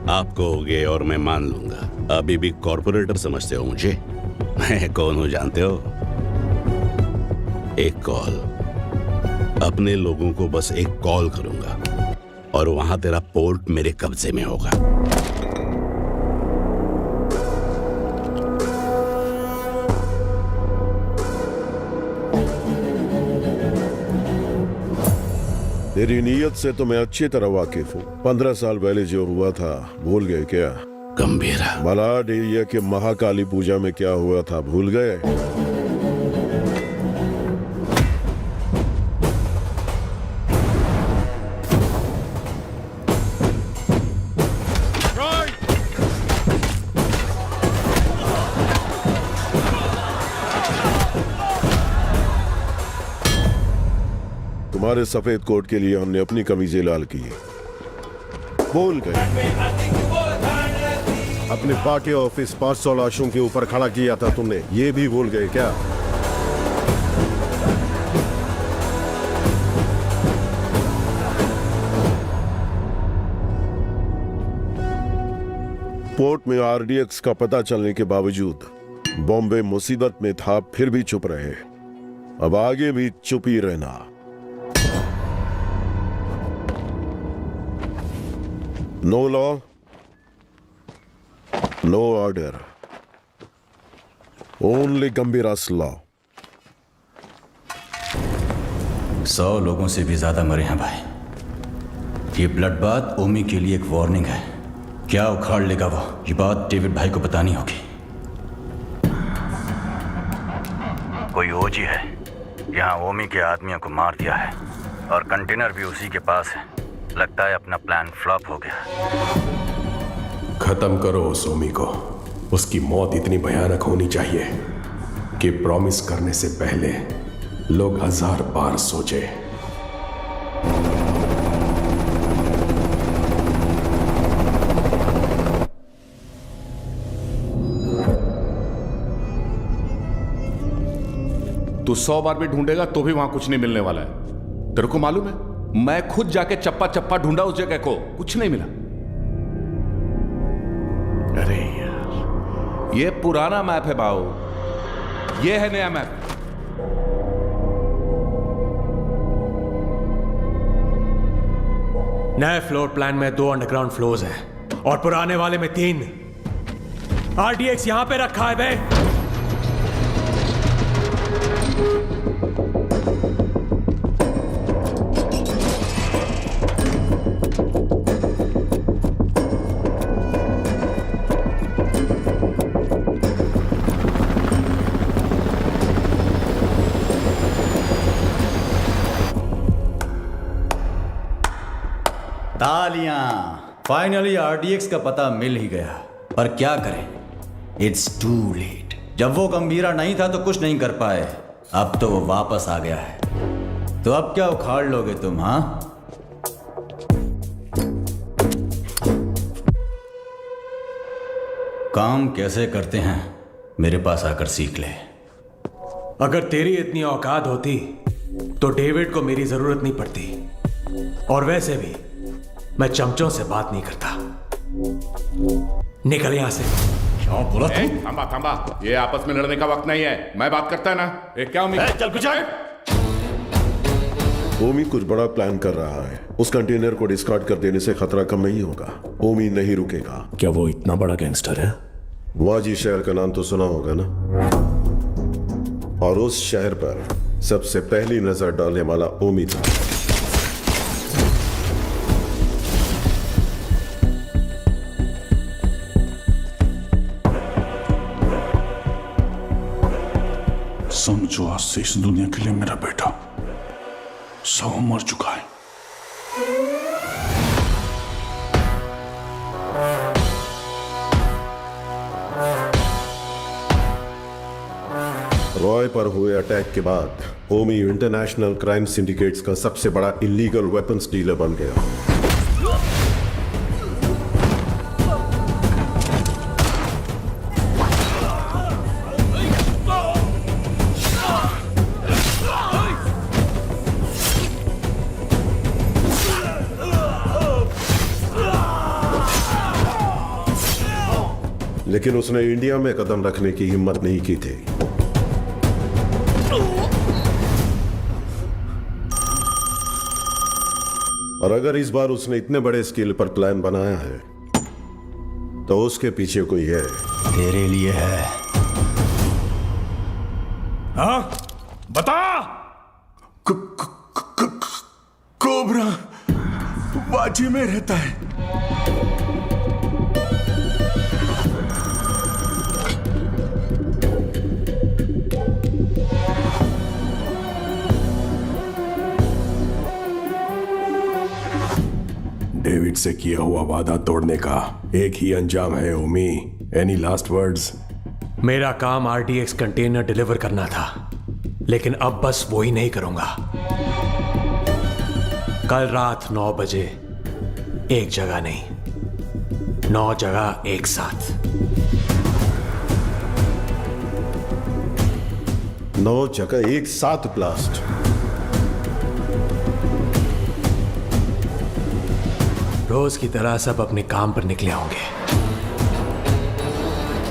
आप कहोगे और मैं मान लूंगा। अभी भी कॉर्पोरेटर समझते हो मुझे? मैं कौन हूं जानते हो? एक कॉल, अपने लोगों को बस एक कॉल करूंगा और वहां तेरा पोर्ट मेरे कब्जे में होगा। तेरी नीयत से तो मैं अच्छी तरह वाकिफ हूँ। 15 साल पहले जो हुआ था भूल गए क्या? गंभीरा। मलाड एरिया के महाकाली पूजा में क्या हुआ था भूल गए? तुम्हारे सफेद कोट के लिए हमने अपनी कमीजें लाल की। भूल गए? अपने पार्टी ऑफिस 500 लाशों के ऊपर खड़ा किया था तुमने, ये भी भूल गए क्या? पोर्ट में आरडीएक्स का पता चलने के बावजूद बॉम्बे मुसीबत में था, फिर भी चुप रहे। अब आगे भी चुप ही रहना। No law, no order, only Gambhira's law. 100 लोगों से भी ज्यादा मरे हैं भाई। ये ब्लड बाथ ओमी के लिए एक वार्निंग है। क्या उखाड़ लेगा वो, ये बात डेविड भाई को बतानी होगी। कोई ओजी है, यहाँ ओमी के आदमियों को मार दिया है और कंटेनर भी उसी के पास है। लगता है अपना प्लान फ्लॉप हो गया। खत्म करो उस ओमी को। उसकी मौत इतनी भयानक होनी चाहिए कि प्रॉमिस करने से पहले लोग 1000 बार सोचे। तू 100 बार भी ढूंढेगा तो भी वहां कुछ नहीं मिलने वाला है। तेरे को मालूम है, मैं खुद जाके चप्पा चप्पा ढूंढा उस जगह को, कुछ नहीं मिला। अरे यार, ये पुराना मैप है बाऊ, ये है नया मैप। नए फ्लोर प्लान में 2 अंडरग्राउंड फ्लोर्स हैं और पुराने वाले में 3। आरडीएक्स यहां पे रखा है बे। तालियां। फाइनली आरडीएक्स का पता मिल ही गया, पर क्या करें, इट्स टू लेट। जब वो गंभीरा नहीं था तो कुछ नहीं कर पाए, अब तो वो वापस आ गया है। तो अब क्या उखाड़ लोगे तुम? हाँ, काम कैसे करते हैं मेरे पास आकर सीख ले। अगर तेरी इतनी औकात होती तो डेविड को मेरी जरूरत नहीं पड़ती। और वैसे भी मैं चमचों से बात नहीं करता। निकल यहां से। क्या बोला तू? थांबा थांबा, ये आपस में लड़ने का वक्त नहीं है। मैं बात करता है ना। क्या उम्मीद? चल कुछ ओमी कुछ बड़ा प्लान कर रहा है। उस कंटेनर को डिस्कार्ड कर देने से खतरा कम नहीं होगा। ओमी नहीं रुकेगा। क्या वो इतना बड़ा गैंगस्टर है? वाजी शहर का नाम तो सुना होगा ना, और उस शहर पर सबसे पहली नजर डालने वाला ओमी था। समझो आज से इस दुनिया के लिए मेरा बेटा 100 मर चुका है। रॉय पर हुए अटैक के बाद ओमी इंटरनेशनल क्राइम सिंडिकेट्स का सबसे बड़ा इलीगल वेपन्स डीलर बन गया। लेकिन उसने इंडिया में कदम रखने की हिम्मत नहीं की थी। और अगर इस बार उसने इतने बड़े स्केल पर प्लान बनाया है तो उसके पीछे कोई है। तेरे लिए है। हाँ बता। कोबरा बाजी में रहता है। डेविड से किया हुआ वादा तोड़ने का एक ही अंजाम है ओमी। Any last words? मेरा काम आरडीएक्स कंटेनर डिलीवर करना था, लेकिन अब बस वो ही नहीं करूंगा। कल रात 9 बजे एक जगह नहीं, 9 जगह एक साथ। 9 जगह एक साथ ब्लास्ट। रोज की तरह सब अपने काम पर निकले होंगे।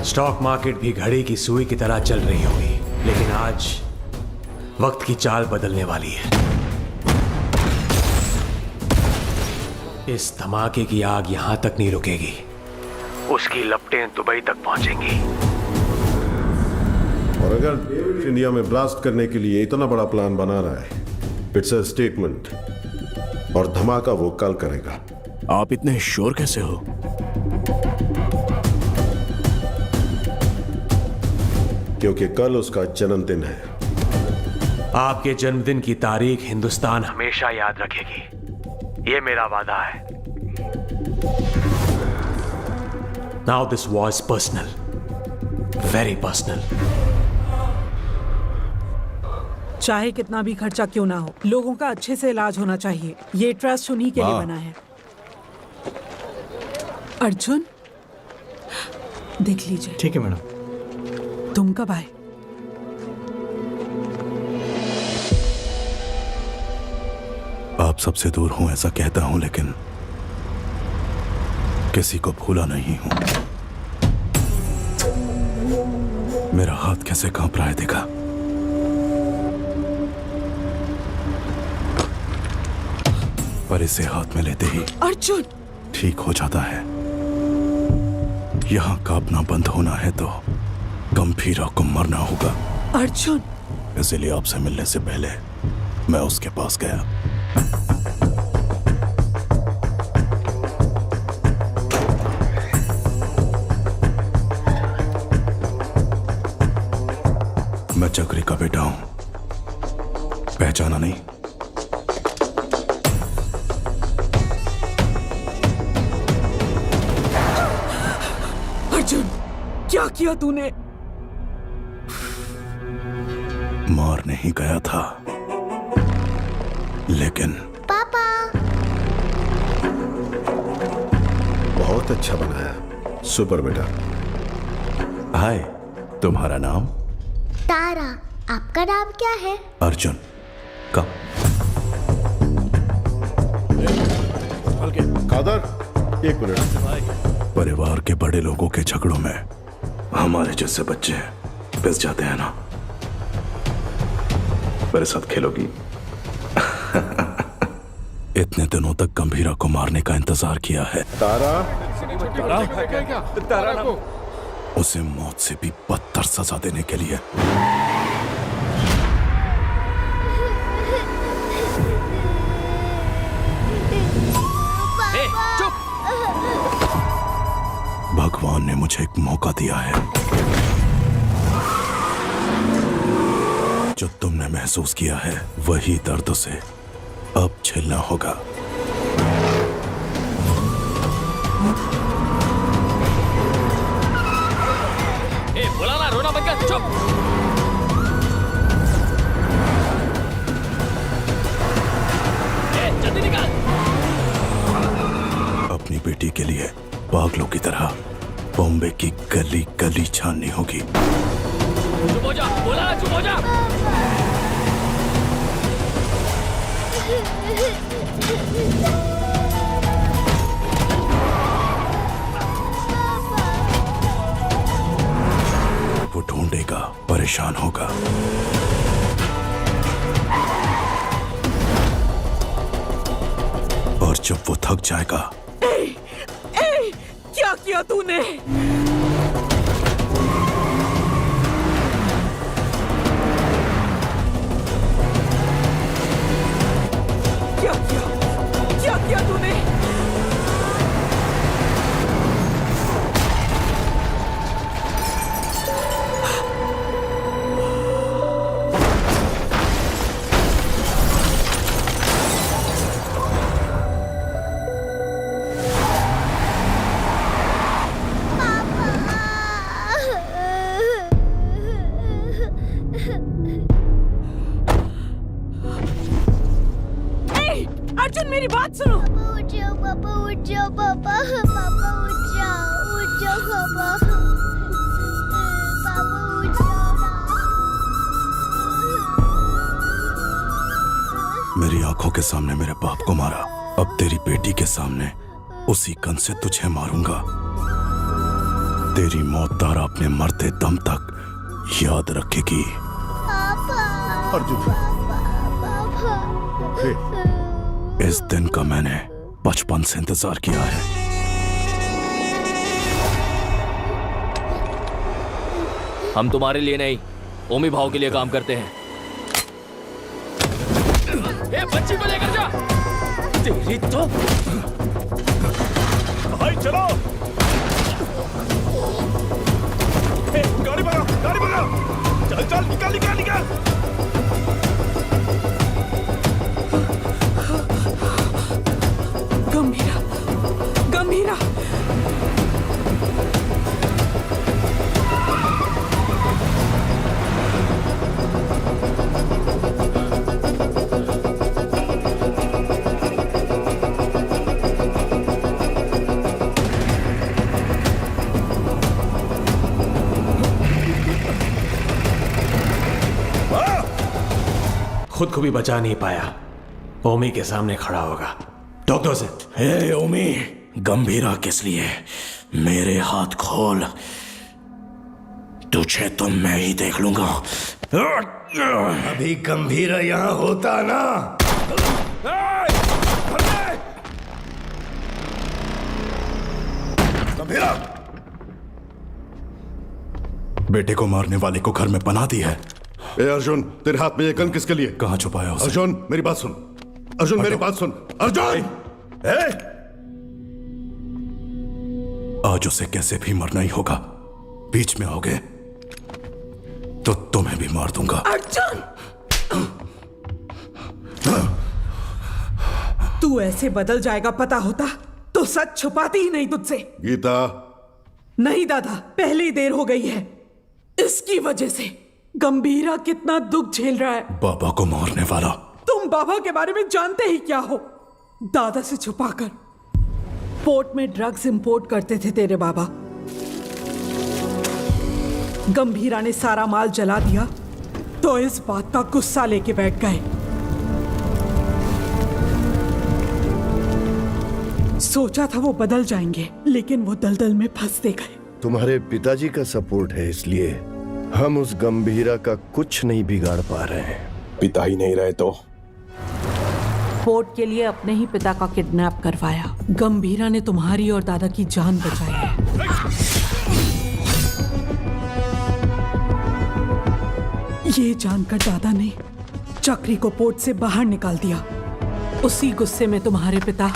स्टॉक मार्केट भी घड़ी की सुई की तरह चल रही होगी, लेकिन आज वक्त की चाल बदलने वाली है। इस धमाके की आग यहां तक नहीं रुकेगी, उसकी लपटें दुबई तक पहुंचेंगी। और अगर डेविड इंडिया में ब्लास्ट करने के लिए इतना बड़ा प्लान बना रहा है, इट्स अ स्टेटमेंट, और धमाका वो कल करेगा। आप इतने श्योर कैसे हो? क्योंकि कल उसका जन्मदिन है। आपके जन्मदिन की तारीख हिंदुस्तान हमेशा याद रखेगी, ये मेरा वादा है। Now this was personal, very personal. चाहे कितना भी खर्चा क्यों ना हो, लोगों का अच्छे से इलाज होना चाहिए। ये ट्रस्ट उन्हीं के लिए बना है। अर्जुन, देख लीजिए। ठीक है मैडम। तुम कब आए? आप सबसे दूर हूं ऐसा कहता हूं, लेकिन किसी को भूला नहीं हूं। मेरा हाथ कैसे कांप रहा है देखा? पर इसे हाथ में लेते ही अर्जुन ठीक हो जाता है। यहां कांपना बंद होना है तो गंभीरा को मरना होगा। अर्जुन, इसलिए आपसे मिलने से पहले मैं उसके पास गया। मैं चक्री का बेटा हूं, पहचाना नहीं? अर्जुन, क्या किया तूने? मार नहीं गया था, लेकिन पापा। बहुत अच्छा बनाया, सुपर बेटा। हाय, तुम्हारा नाम? तारा। आपका नाम क्या है? अर्जुन। कब? कादर, एक मिनट। परिवार के बड़े लोगों के झगड़ों में हमारे जैसे बच्चे पिस जाते हैं ना। मेरे साथ खेलोगी? इतने दिनों तक गंभीरा को मारने का इंतजार किया है। तारा, तारा को उसे मौत से भी बदतर सजा देने के लिए। भगवान ने मुझे एक मौका दिया है। जो तुमने महसूस किया है वही दर्द से अब झेलना होगा। बोला ना, रोना बंद कर, चुप। जल्दी निकाल। अपनी बेटी के लिए पागलों की तरह बॉम्बे की गली गली छाननी होगी। चुप हो जा, बोला ना, चुप हो जा। वो ढूंढेगा, परेशान होगा। और जब वो थक जाएगा। क्या किया तूने? क्या किया तूने? अर्जुन, मेरी बात सुनो। उठ जाओ पापा, उठ जाओ पापा, पापा उठ जाओ पापा, पापा उठ जाओ ना। मेरी आंखों के सामने मेरे बाप को मारा, अब तेरी बेटी के सामने उसी गन से तुझे मारूंगा। तेरी मौत तारा अपने मरते दम तक याद रखेगी। अर्जुन, इस दिन का मैंने बचपन से इंतजार किया है। हम तुम्हारे लिए नहीं, ओमी भाव के लिए काम करते हैं। ए, बच्ची को लेकर जा। तेरी तो भाई चलो। ए, गाड़ी भगाओ, गाड़ी भगाओ। चल चल, निकल निकल निकल। गंभीरा, गंभीरा। खुद को भी बचा नहीं पाया, ओमी के सामने खड़ा होगा। डॉक्टर से, हे ओमी, गंभीरा किस लिए? मेरे हाथ खोल, तुझे तो मैं ही देख लूंगा। अभी गंभीरा यहाँ होता ना। गंभीरा, बेटे को मारने वाले को घर में पनाह दी है। ए अर्जुन, तेरे हाथ में ये गन किसके लिए? कहाँ छुपाया उसे? अर्जुन मेरी बात सुन, अर्जुन मेरी बात सुन, अर्जुन। आज उसे कैसे भी मरना ही होगा। बीच में आओगे तो तुम्हें भी मार दूंगा। अर्जुन, तू ऐसे बदल जाएगा पता होता तो सच छुपाती ही नहीं तुझसे। गीता। नहीं दादा, पहले ही देर हो गई है। इसकी वजह से गंभीरा कितना दुख झेल रहा है। बाबा को मारने वाला। तुम बाबा के बारे में जानते ही क्या हो? दादा से छुपाकर पोर्ट में ड्रग्स इंपोर्ट करते थे तेरे बाबा। गंभीरा ने सारा माल जला दिया तो इस बात का गुस्सा लेके बैठ गए। सोचा था वो बदल जाएंगे, लेकिन वो दलदल में फंसते गए। तुम्हारे पिताजी का सपोर्ट है, इसलिए हम उस गंभीरा का कुछ नहीं बिगाड़ पा रहे हैं। पिता ही नहीं रहे तो? पोर्ट के लिए अपने ही पिता का किडनैप करवाया। गंभीरा ने तुम्हारी और दादा की जान बचाई है। ये जानकर दादा ने चक्री को पोर्ट से बाहर निकाल दिया। उसी गुस्से में तुम्हारे पिता।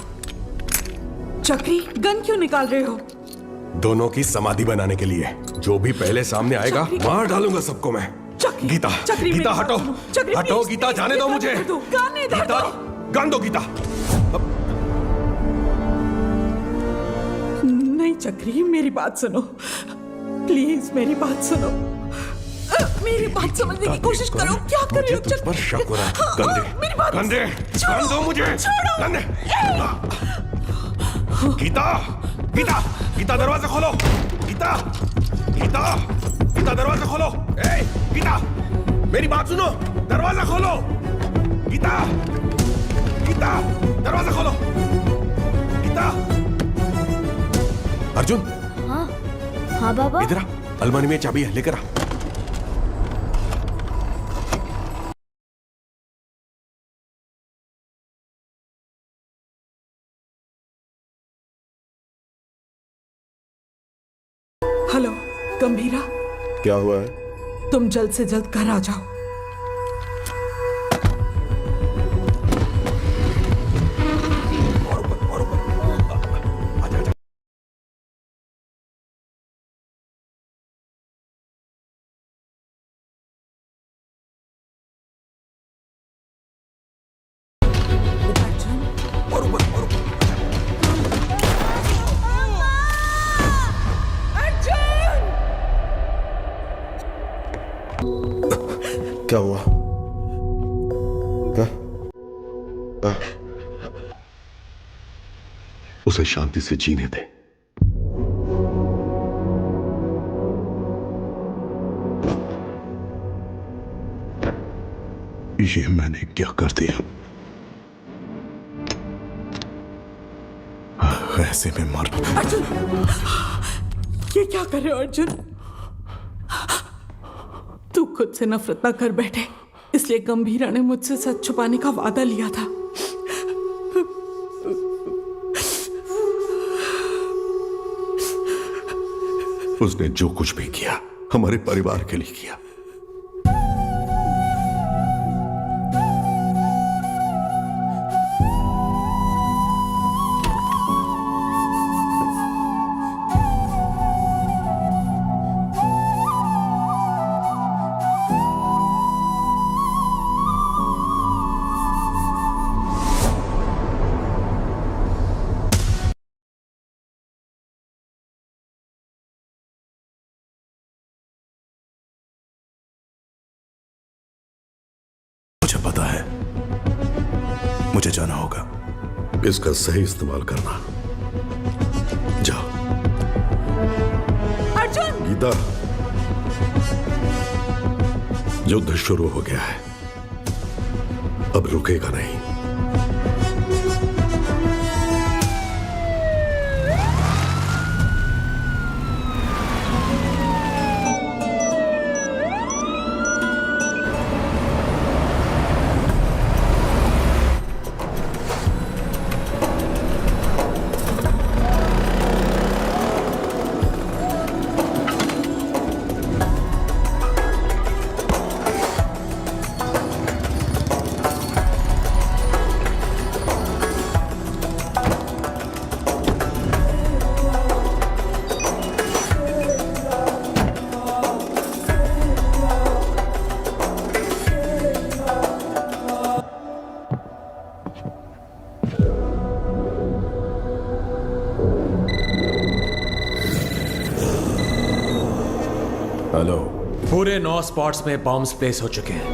चक्री, गन क्यों निकाल रहे हो? दोनों की समाधि बनाने के लिए। जो भी पहले सामने आएगा मार डालूंगा सबको मैं। गीता, चक्री, गीता मेरी हटो, बात सुनो। चक्री, हटो प्लीज, गीता, प्लीज, जाने दो गीता, मुझे। कर दो, गाने दे गीता, दो। गान दो गीता। नहीं चक्री, मेरी बात सुनो, प्लीज मेरी बात सुनो, मेरी बात समझने की कोशिश करो। क्या कर रहे हो तुझ पर शक हो रहा है। गंदे, मेरी बात गंदे, छोड़ो, गान दो मुझे। छोड़ो। गंदे। गीता, गीता, गीता दरवाजा खोलो। गीता, गीता, गीता दरवाजा खोलो। ए, गीता, मेरी बात सुनो, दरवाजा खोलो। गीता, गीता, दरवाजा खोलो। गीता। अर्जुन। हाँ हाँ बाबा। इधर आ, अलमारी में चाबी है, लेकर आ। हेलो गंभीरा, क्या हुआ है? तुम जल्द से जल्द घर आ जाओ। क्या हुआ? उसे शांति से जीने दे। ये मैंने क्या कर दिया? ऐसे में मर। अर्जुन, ये क्या कर रहे हो अर्जुन? तू खुद से नफरत ना कर बैठे, इसलिए गंभीरा ने मुझसे सच छुपाने का वादा लिया था। उसने जो कुछ भी किया हमारे परिवार के लिए किया। मुझे पता है, मुझे जाना होगा। इसका सही इस्तेमाल करना। जाओ। अर्जुन! गीता, युद्ध शुरू हो गया है, अब रुकेगा नहीं। हेलो। पूरे 9 स्पॉट्स में बॉम्ब्स प्लेस हो चुके हैं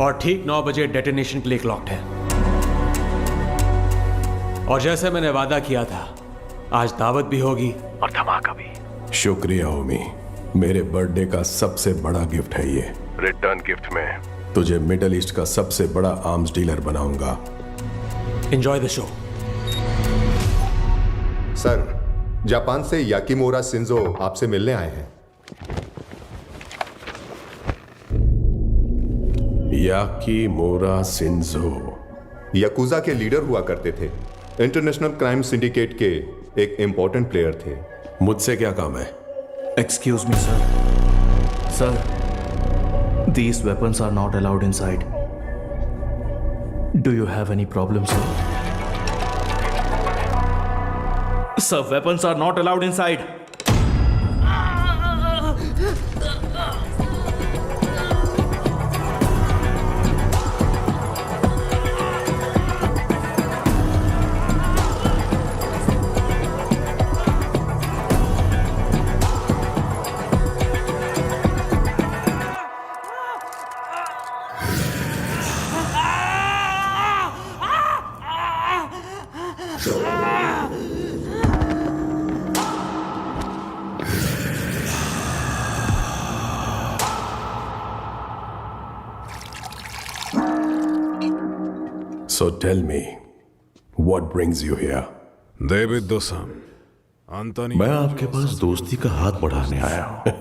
और ठीक 9 बजे डेटोनेशन के लिए क्लॉक्ड है। और जैसे मैंने वादा किया था, आज दावत भी होगी और धमाका भी। शुक्रिया ओमी, मेरे बर्थडे का सबसे बड़ा गिफ्ट है ये। रिटर्न गिफ्ट में तुझे मिडिल ईस्ट का सबसे बड़ा आर्म्स डीलर बनाऊंगा। Enjoy the show. Sir, Japan से याकीमोरा शिंजो आपसे मिलने आए हैं। याकीमोरा शिंजो याकुजा के लीडर हुआ करते थे, इंटरनेशनल क्राइम सिंडिकेट के एक इंपॉर्टेंट प्लेयर थे। मुझसे क्या काम है? Excuse me, sir. Sir, these weapons are not allowed inside. Do you have any problem, sir? Sir, weapons are not allowed inside. So tell me, what brings you here? David Dosam, Anthony. मैं आपके पास दोस्ती का हाथ बढ़ाने आया हूं।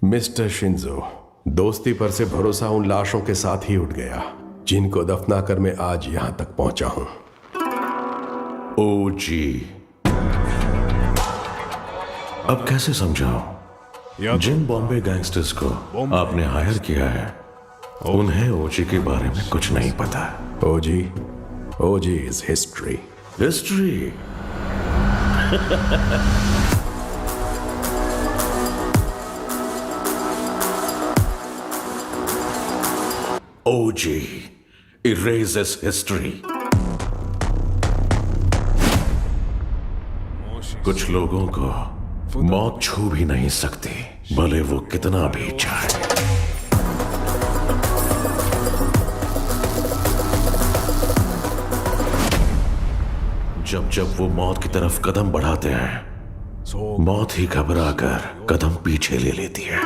Mister Shinzo, दोस्ती पर से भरोसा उन लाशों के साथ ही उठ गया जिनको दफनाकर मैं आज यहां तक पहुंचा हूं। ओ जी, अब कैसे समझाऊं? जिन बॉम्बे गैंगस्टर्स को आपने हायर किया है उन्हें ओजी के बारे में कुछ नहीं पता। OG is history. History? OG erases history. कुछ लोगों को मौत छू भी नहीं सकती, भले वो कितना भी चाहे। जब जब वो मौत की तरफ कदम बढ़ाते हैं, मौत ही घबरा कर कदम पीछे ले लेती है।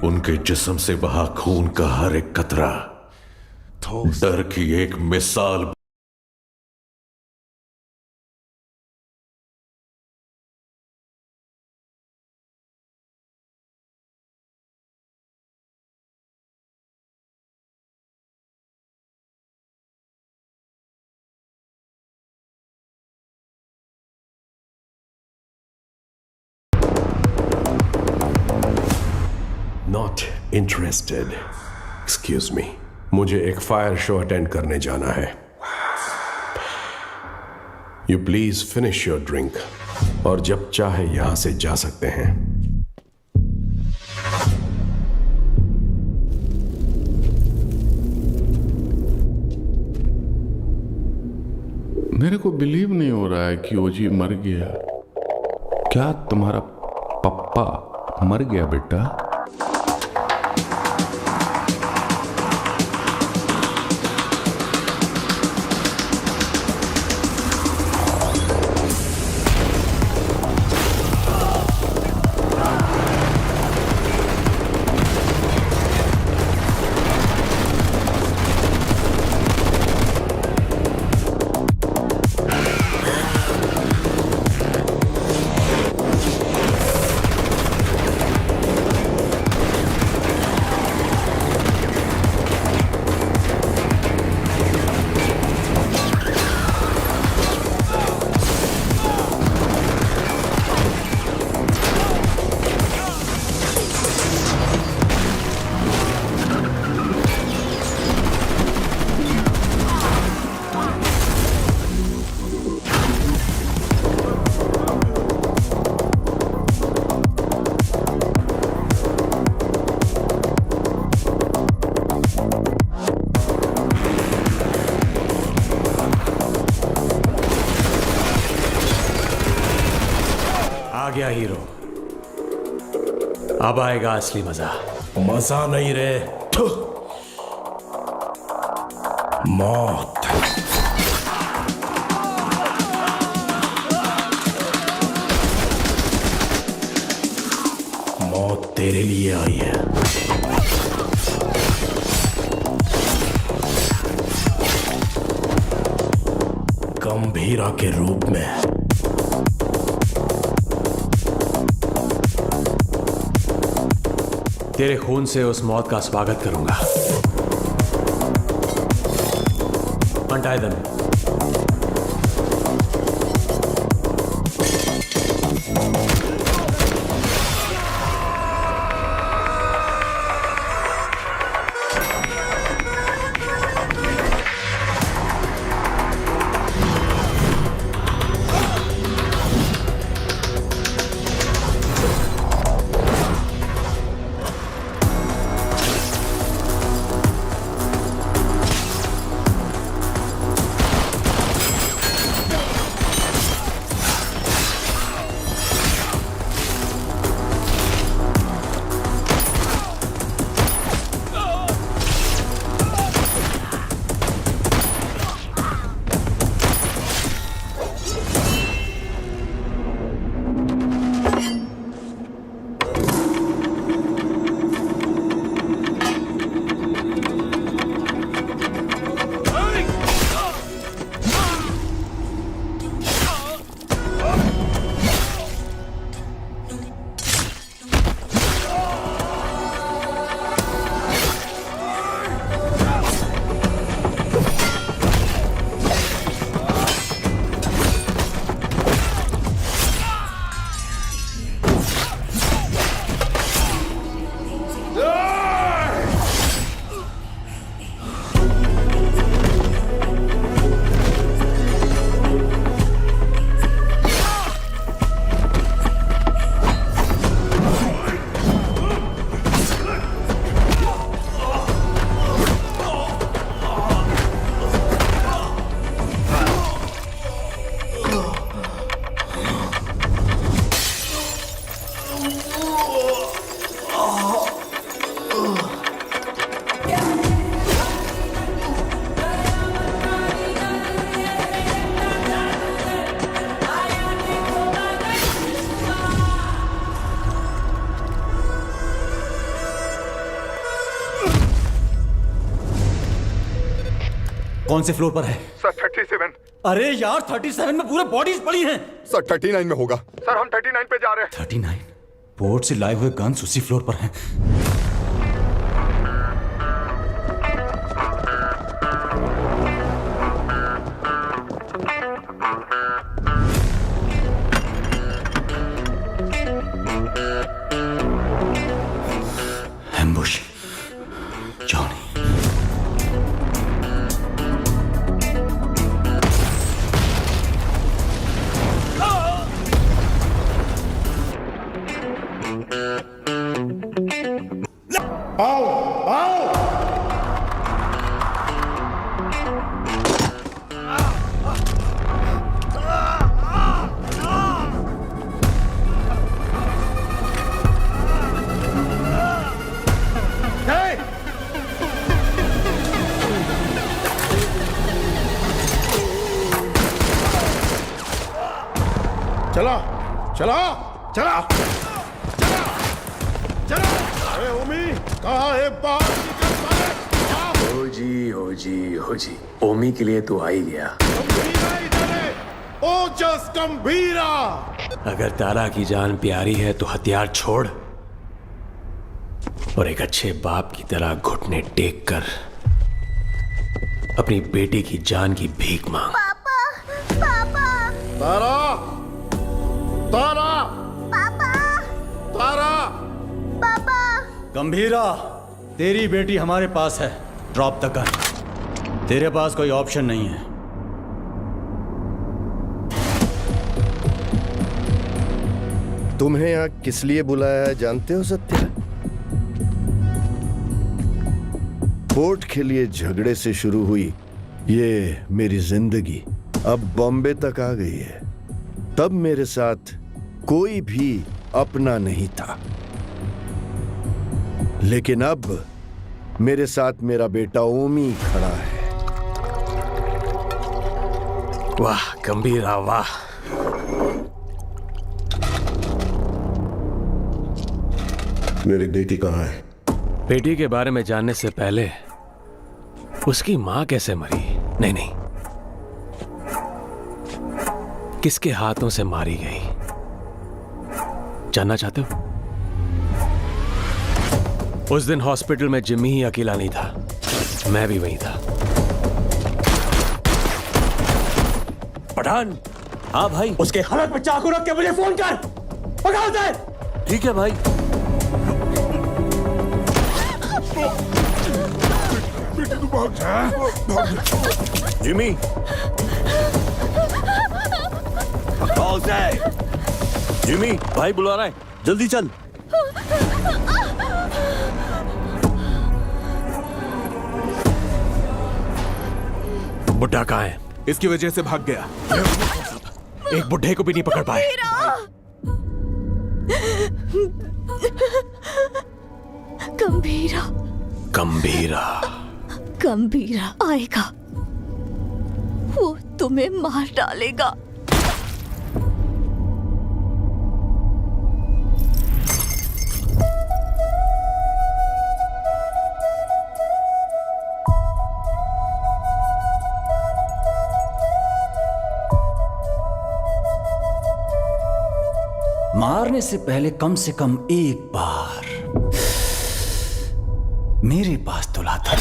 उनके जिस्म से बहा खून का हर एक कतरा डर की एक मिसाल। Not interested. एक्सक्यूज मी, मुझे एक फायर शो अटेंड करने जाना है। You please finish your drink और जब चाहे यहां से जा सकते हैं। मेरे को बिलीव नहीं हो रहा है कि ओजी मर गया। क्या तुम्हारा पप्पा मर गया बेटा? गया हीरो, अब आएगा असली मजा। मजा नहीं रे, मौत। मौत तेरे लिए आई है। गंभीरा के रूप में। तेरे खून से उस मौत का स्वागत करूंगा। Untie them. कौन से फ्लोर पर है? सर 37। अरे यार 37 में पूरे बॉडीज पड़ी हैं। सर 39 में होगा। सर हम 39 पे जा रहे हैं। 39? पोर्ट से लाए हुए गन्स उसी फ्लोर पर हैं। एम्बुश। जॉनी। आओ आओ चला चला चला चला चला। अरे ओमी कहाँ है? बाहर निकल साले। हो जी ओमी के लिए तो आ ही गया। गंभीरा इधर है। ओजस गंभीरा। अगर तारा की जान प्यारी है तो हथियार छोड़ और एक अच्छे बाप की तरह घुटने टेक कर अपनी बेटी की जान की भीख मांग। तारा तारा तारा। गंभीरा, तेरी बेटी हमारे पास है। Drop the gun. तेरे पास कोई ऑप्शन नहीं है। तुम्हें यहाँ किस लिए बुलाया है जानते हो सत्या? पोर्ट के लिए झगड़े से शुरू हुई ये मेरी जिंदगी अब बॉम्बे तक आ गई है। तब मेरे साथ कोई भी अपना नहीं था, लेकिन अब मेरे साथ मेरा बेटा ओमी खड़ा है। वाह गंभीरा वाह। मेरी बेटी कहाँ है? बेटी के बारे में जानने से पहले उसकी मां कैसे मरी? नहीं, किसके हाथों से मारी गई जानना चाहते हो? उस दिन हॉस्पिटल में जिम्मी ही अकेला नहीं था, मैं भी वहीं था। पठान। हाँ भाई। उसके हालत में चाकू रख के मुझे फोन कर। पकड़ दे। ठीक है भाई। जिमी। जिमी भाई बुला रहा है, जल्दी चल। बुड्ढा कहाँ है? इसकी वजह से भाग गया। एक बुड्ढे को भी नहीं पकड़ पाए। गंभीरा गंभीरा गंभीरा आएगा, वो तुम्हें मार डालेगा। मारने से पहले कम से कम एक बार मेरे पास तुला था।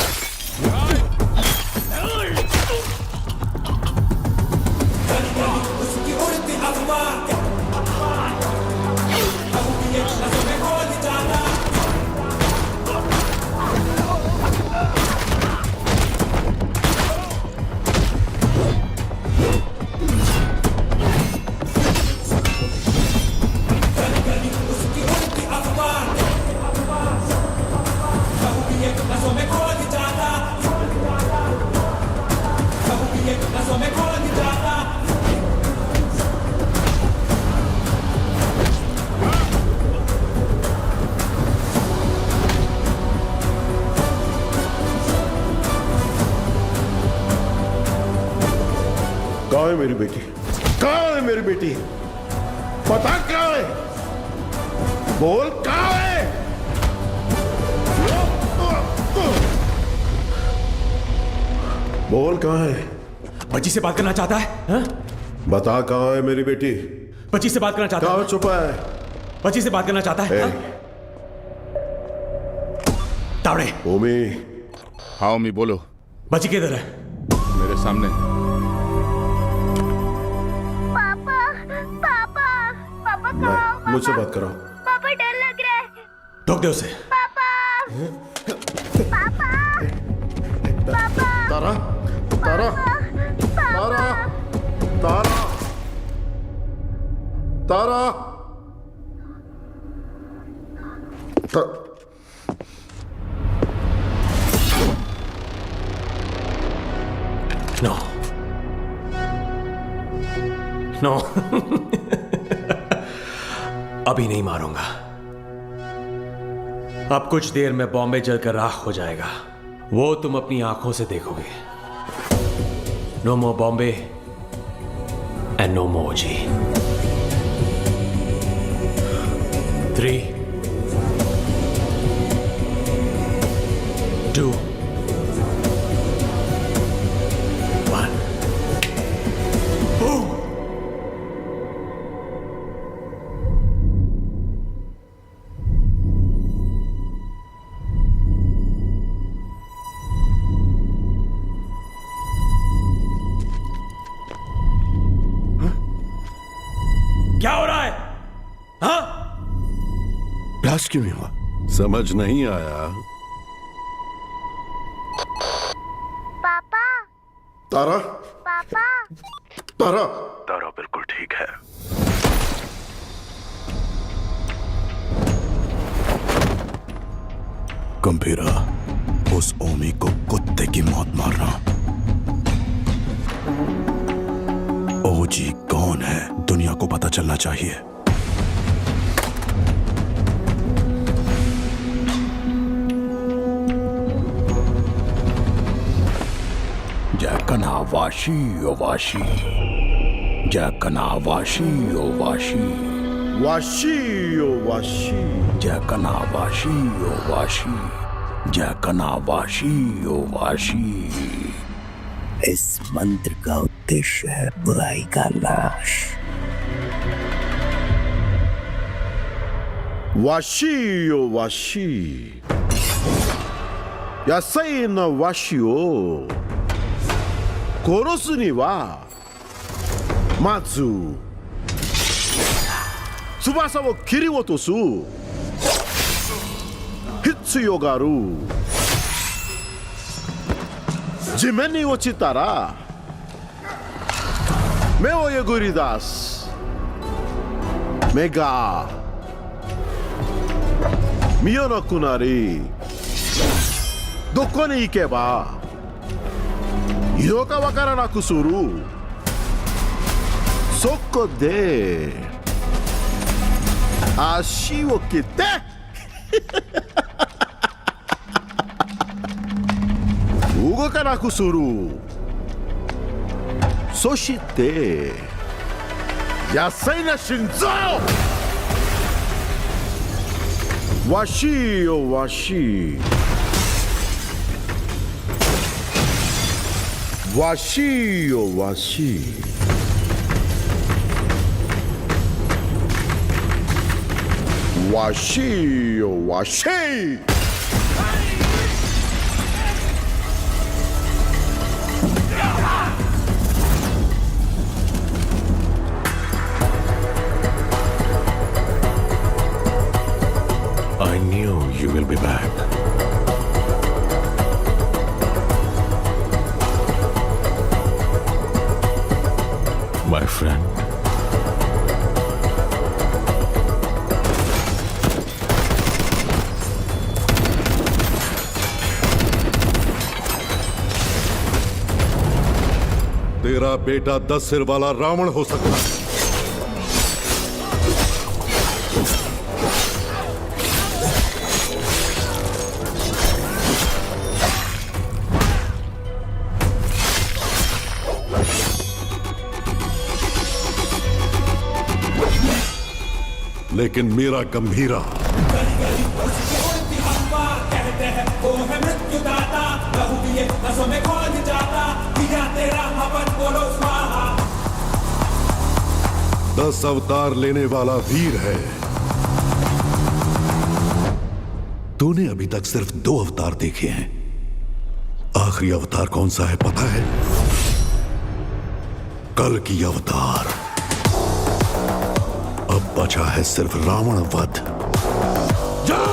कहाँ है मेरी बेटी? कहाँ है मेरी बेटी? पता कहाँ है? बोल कहाँ है? बोल कहाँ है? बच्ची से बात करना चाहता है हा? बता कहाँ है मेरी बेटी? बच्ची से बात करना चाहता है। कहाँ छुपा है? बच्ची से बात करना चाहता है। तावड़े। ओमी। हाँ ओमी बोलो। बच्ची किधर है? मेरे सामने। पापा पापा पापा कहाँ? मुझसे बात कराओ। पापा डर लग रहा है। ठोक दे उसे। पापा पापा पापा तारा तारा तारा तारा तारा नो नो अभी नहीं मारूंगा। अब कुछ देर में बॉम्बे जलकर राख हो जाएगा, वो तुम अपनी आंखों से देखोगे। No more Bombay and no more G. 3, 2, 1 Boom! क्या हो रहा है? हाँ? ब्लास्ट क्यों नहीं हुआ? समझ नहीं आया। पापा तारा पापा तारा तारा बिल्कुल ठीक है। गंभीरा, उस ओमी को कुत्ते की मौत मार रहा। ओजी कौन है दुनिया को पता चलना चाहिए। जैकना वाशी ओ वाशी, जैकना वाशी ओ वाशी, वाशी ओ वाशी, जैकना वाशी ओ वाशी, जैकना वाशी ओ वाशी। इस मंत्र का उद्देश्य है बुराई का नाश। वाशी ओ वाशी, यासाई न वाशी ओ कोरोसु नि wa matsu tsubasa wo kiriotosu hitsuyo ga aru. 地面に落ちたら目をえぐり出す。目が見えなくなり、どこに行けばいいのかわからなくする。そこで足を切って動かなくする。そして野菜な心臓。わしよわし、わしよわし、わしよわし。I knew you will be back. My friend. तेरा बेटा 10 सिर वाला रावण हो सकता है, लेकिन मेरा गंभीरा कहते हैं वो है मृत्युदाता, सांसों में खोज जाता दिया तेरा हवन बोलो स्वाहा 10 अवतार लेने वाला वीर है। तूने अभी तक सिर्फ 2 अवतार देखे हैं। आखिरी अवतार कौन सा है पता है? कल की अवतार। अब बचा है सिर्फ रावण वध। जाओ!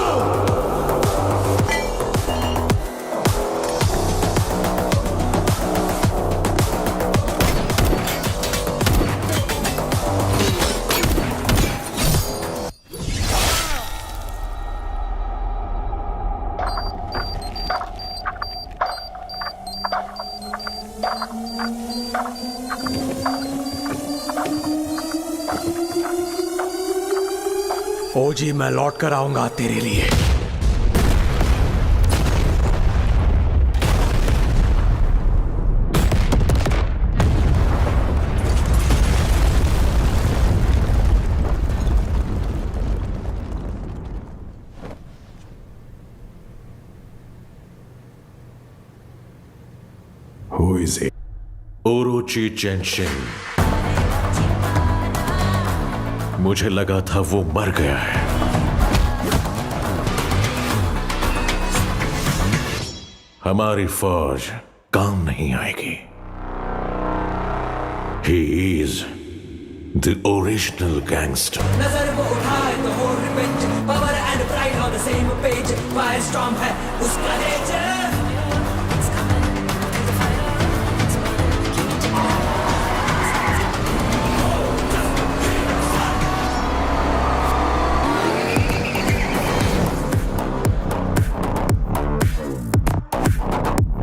ओजी मैं लौट कर आऊंगा तेरे लिए। Who is it? ओरोची चेंशिन। मुझे लगा था वो मर गया है। हमारी फौज काम नहीं आएगी। He is the original gangster. नजर वो उठाए तो हो revenge power and pride on the same page fire storm है उसका नेचर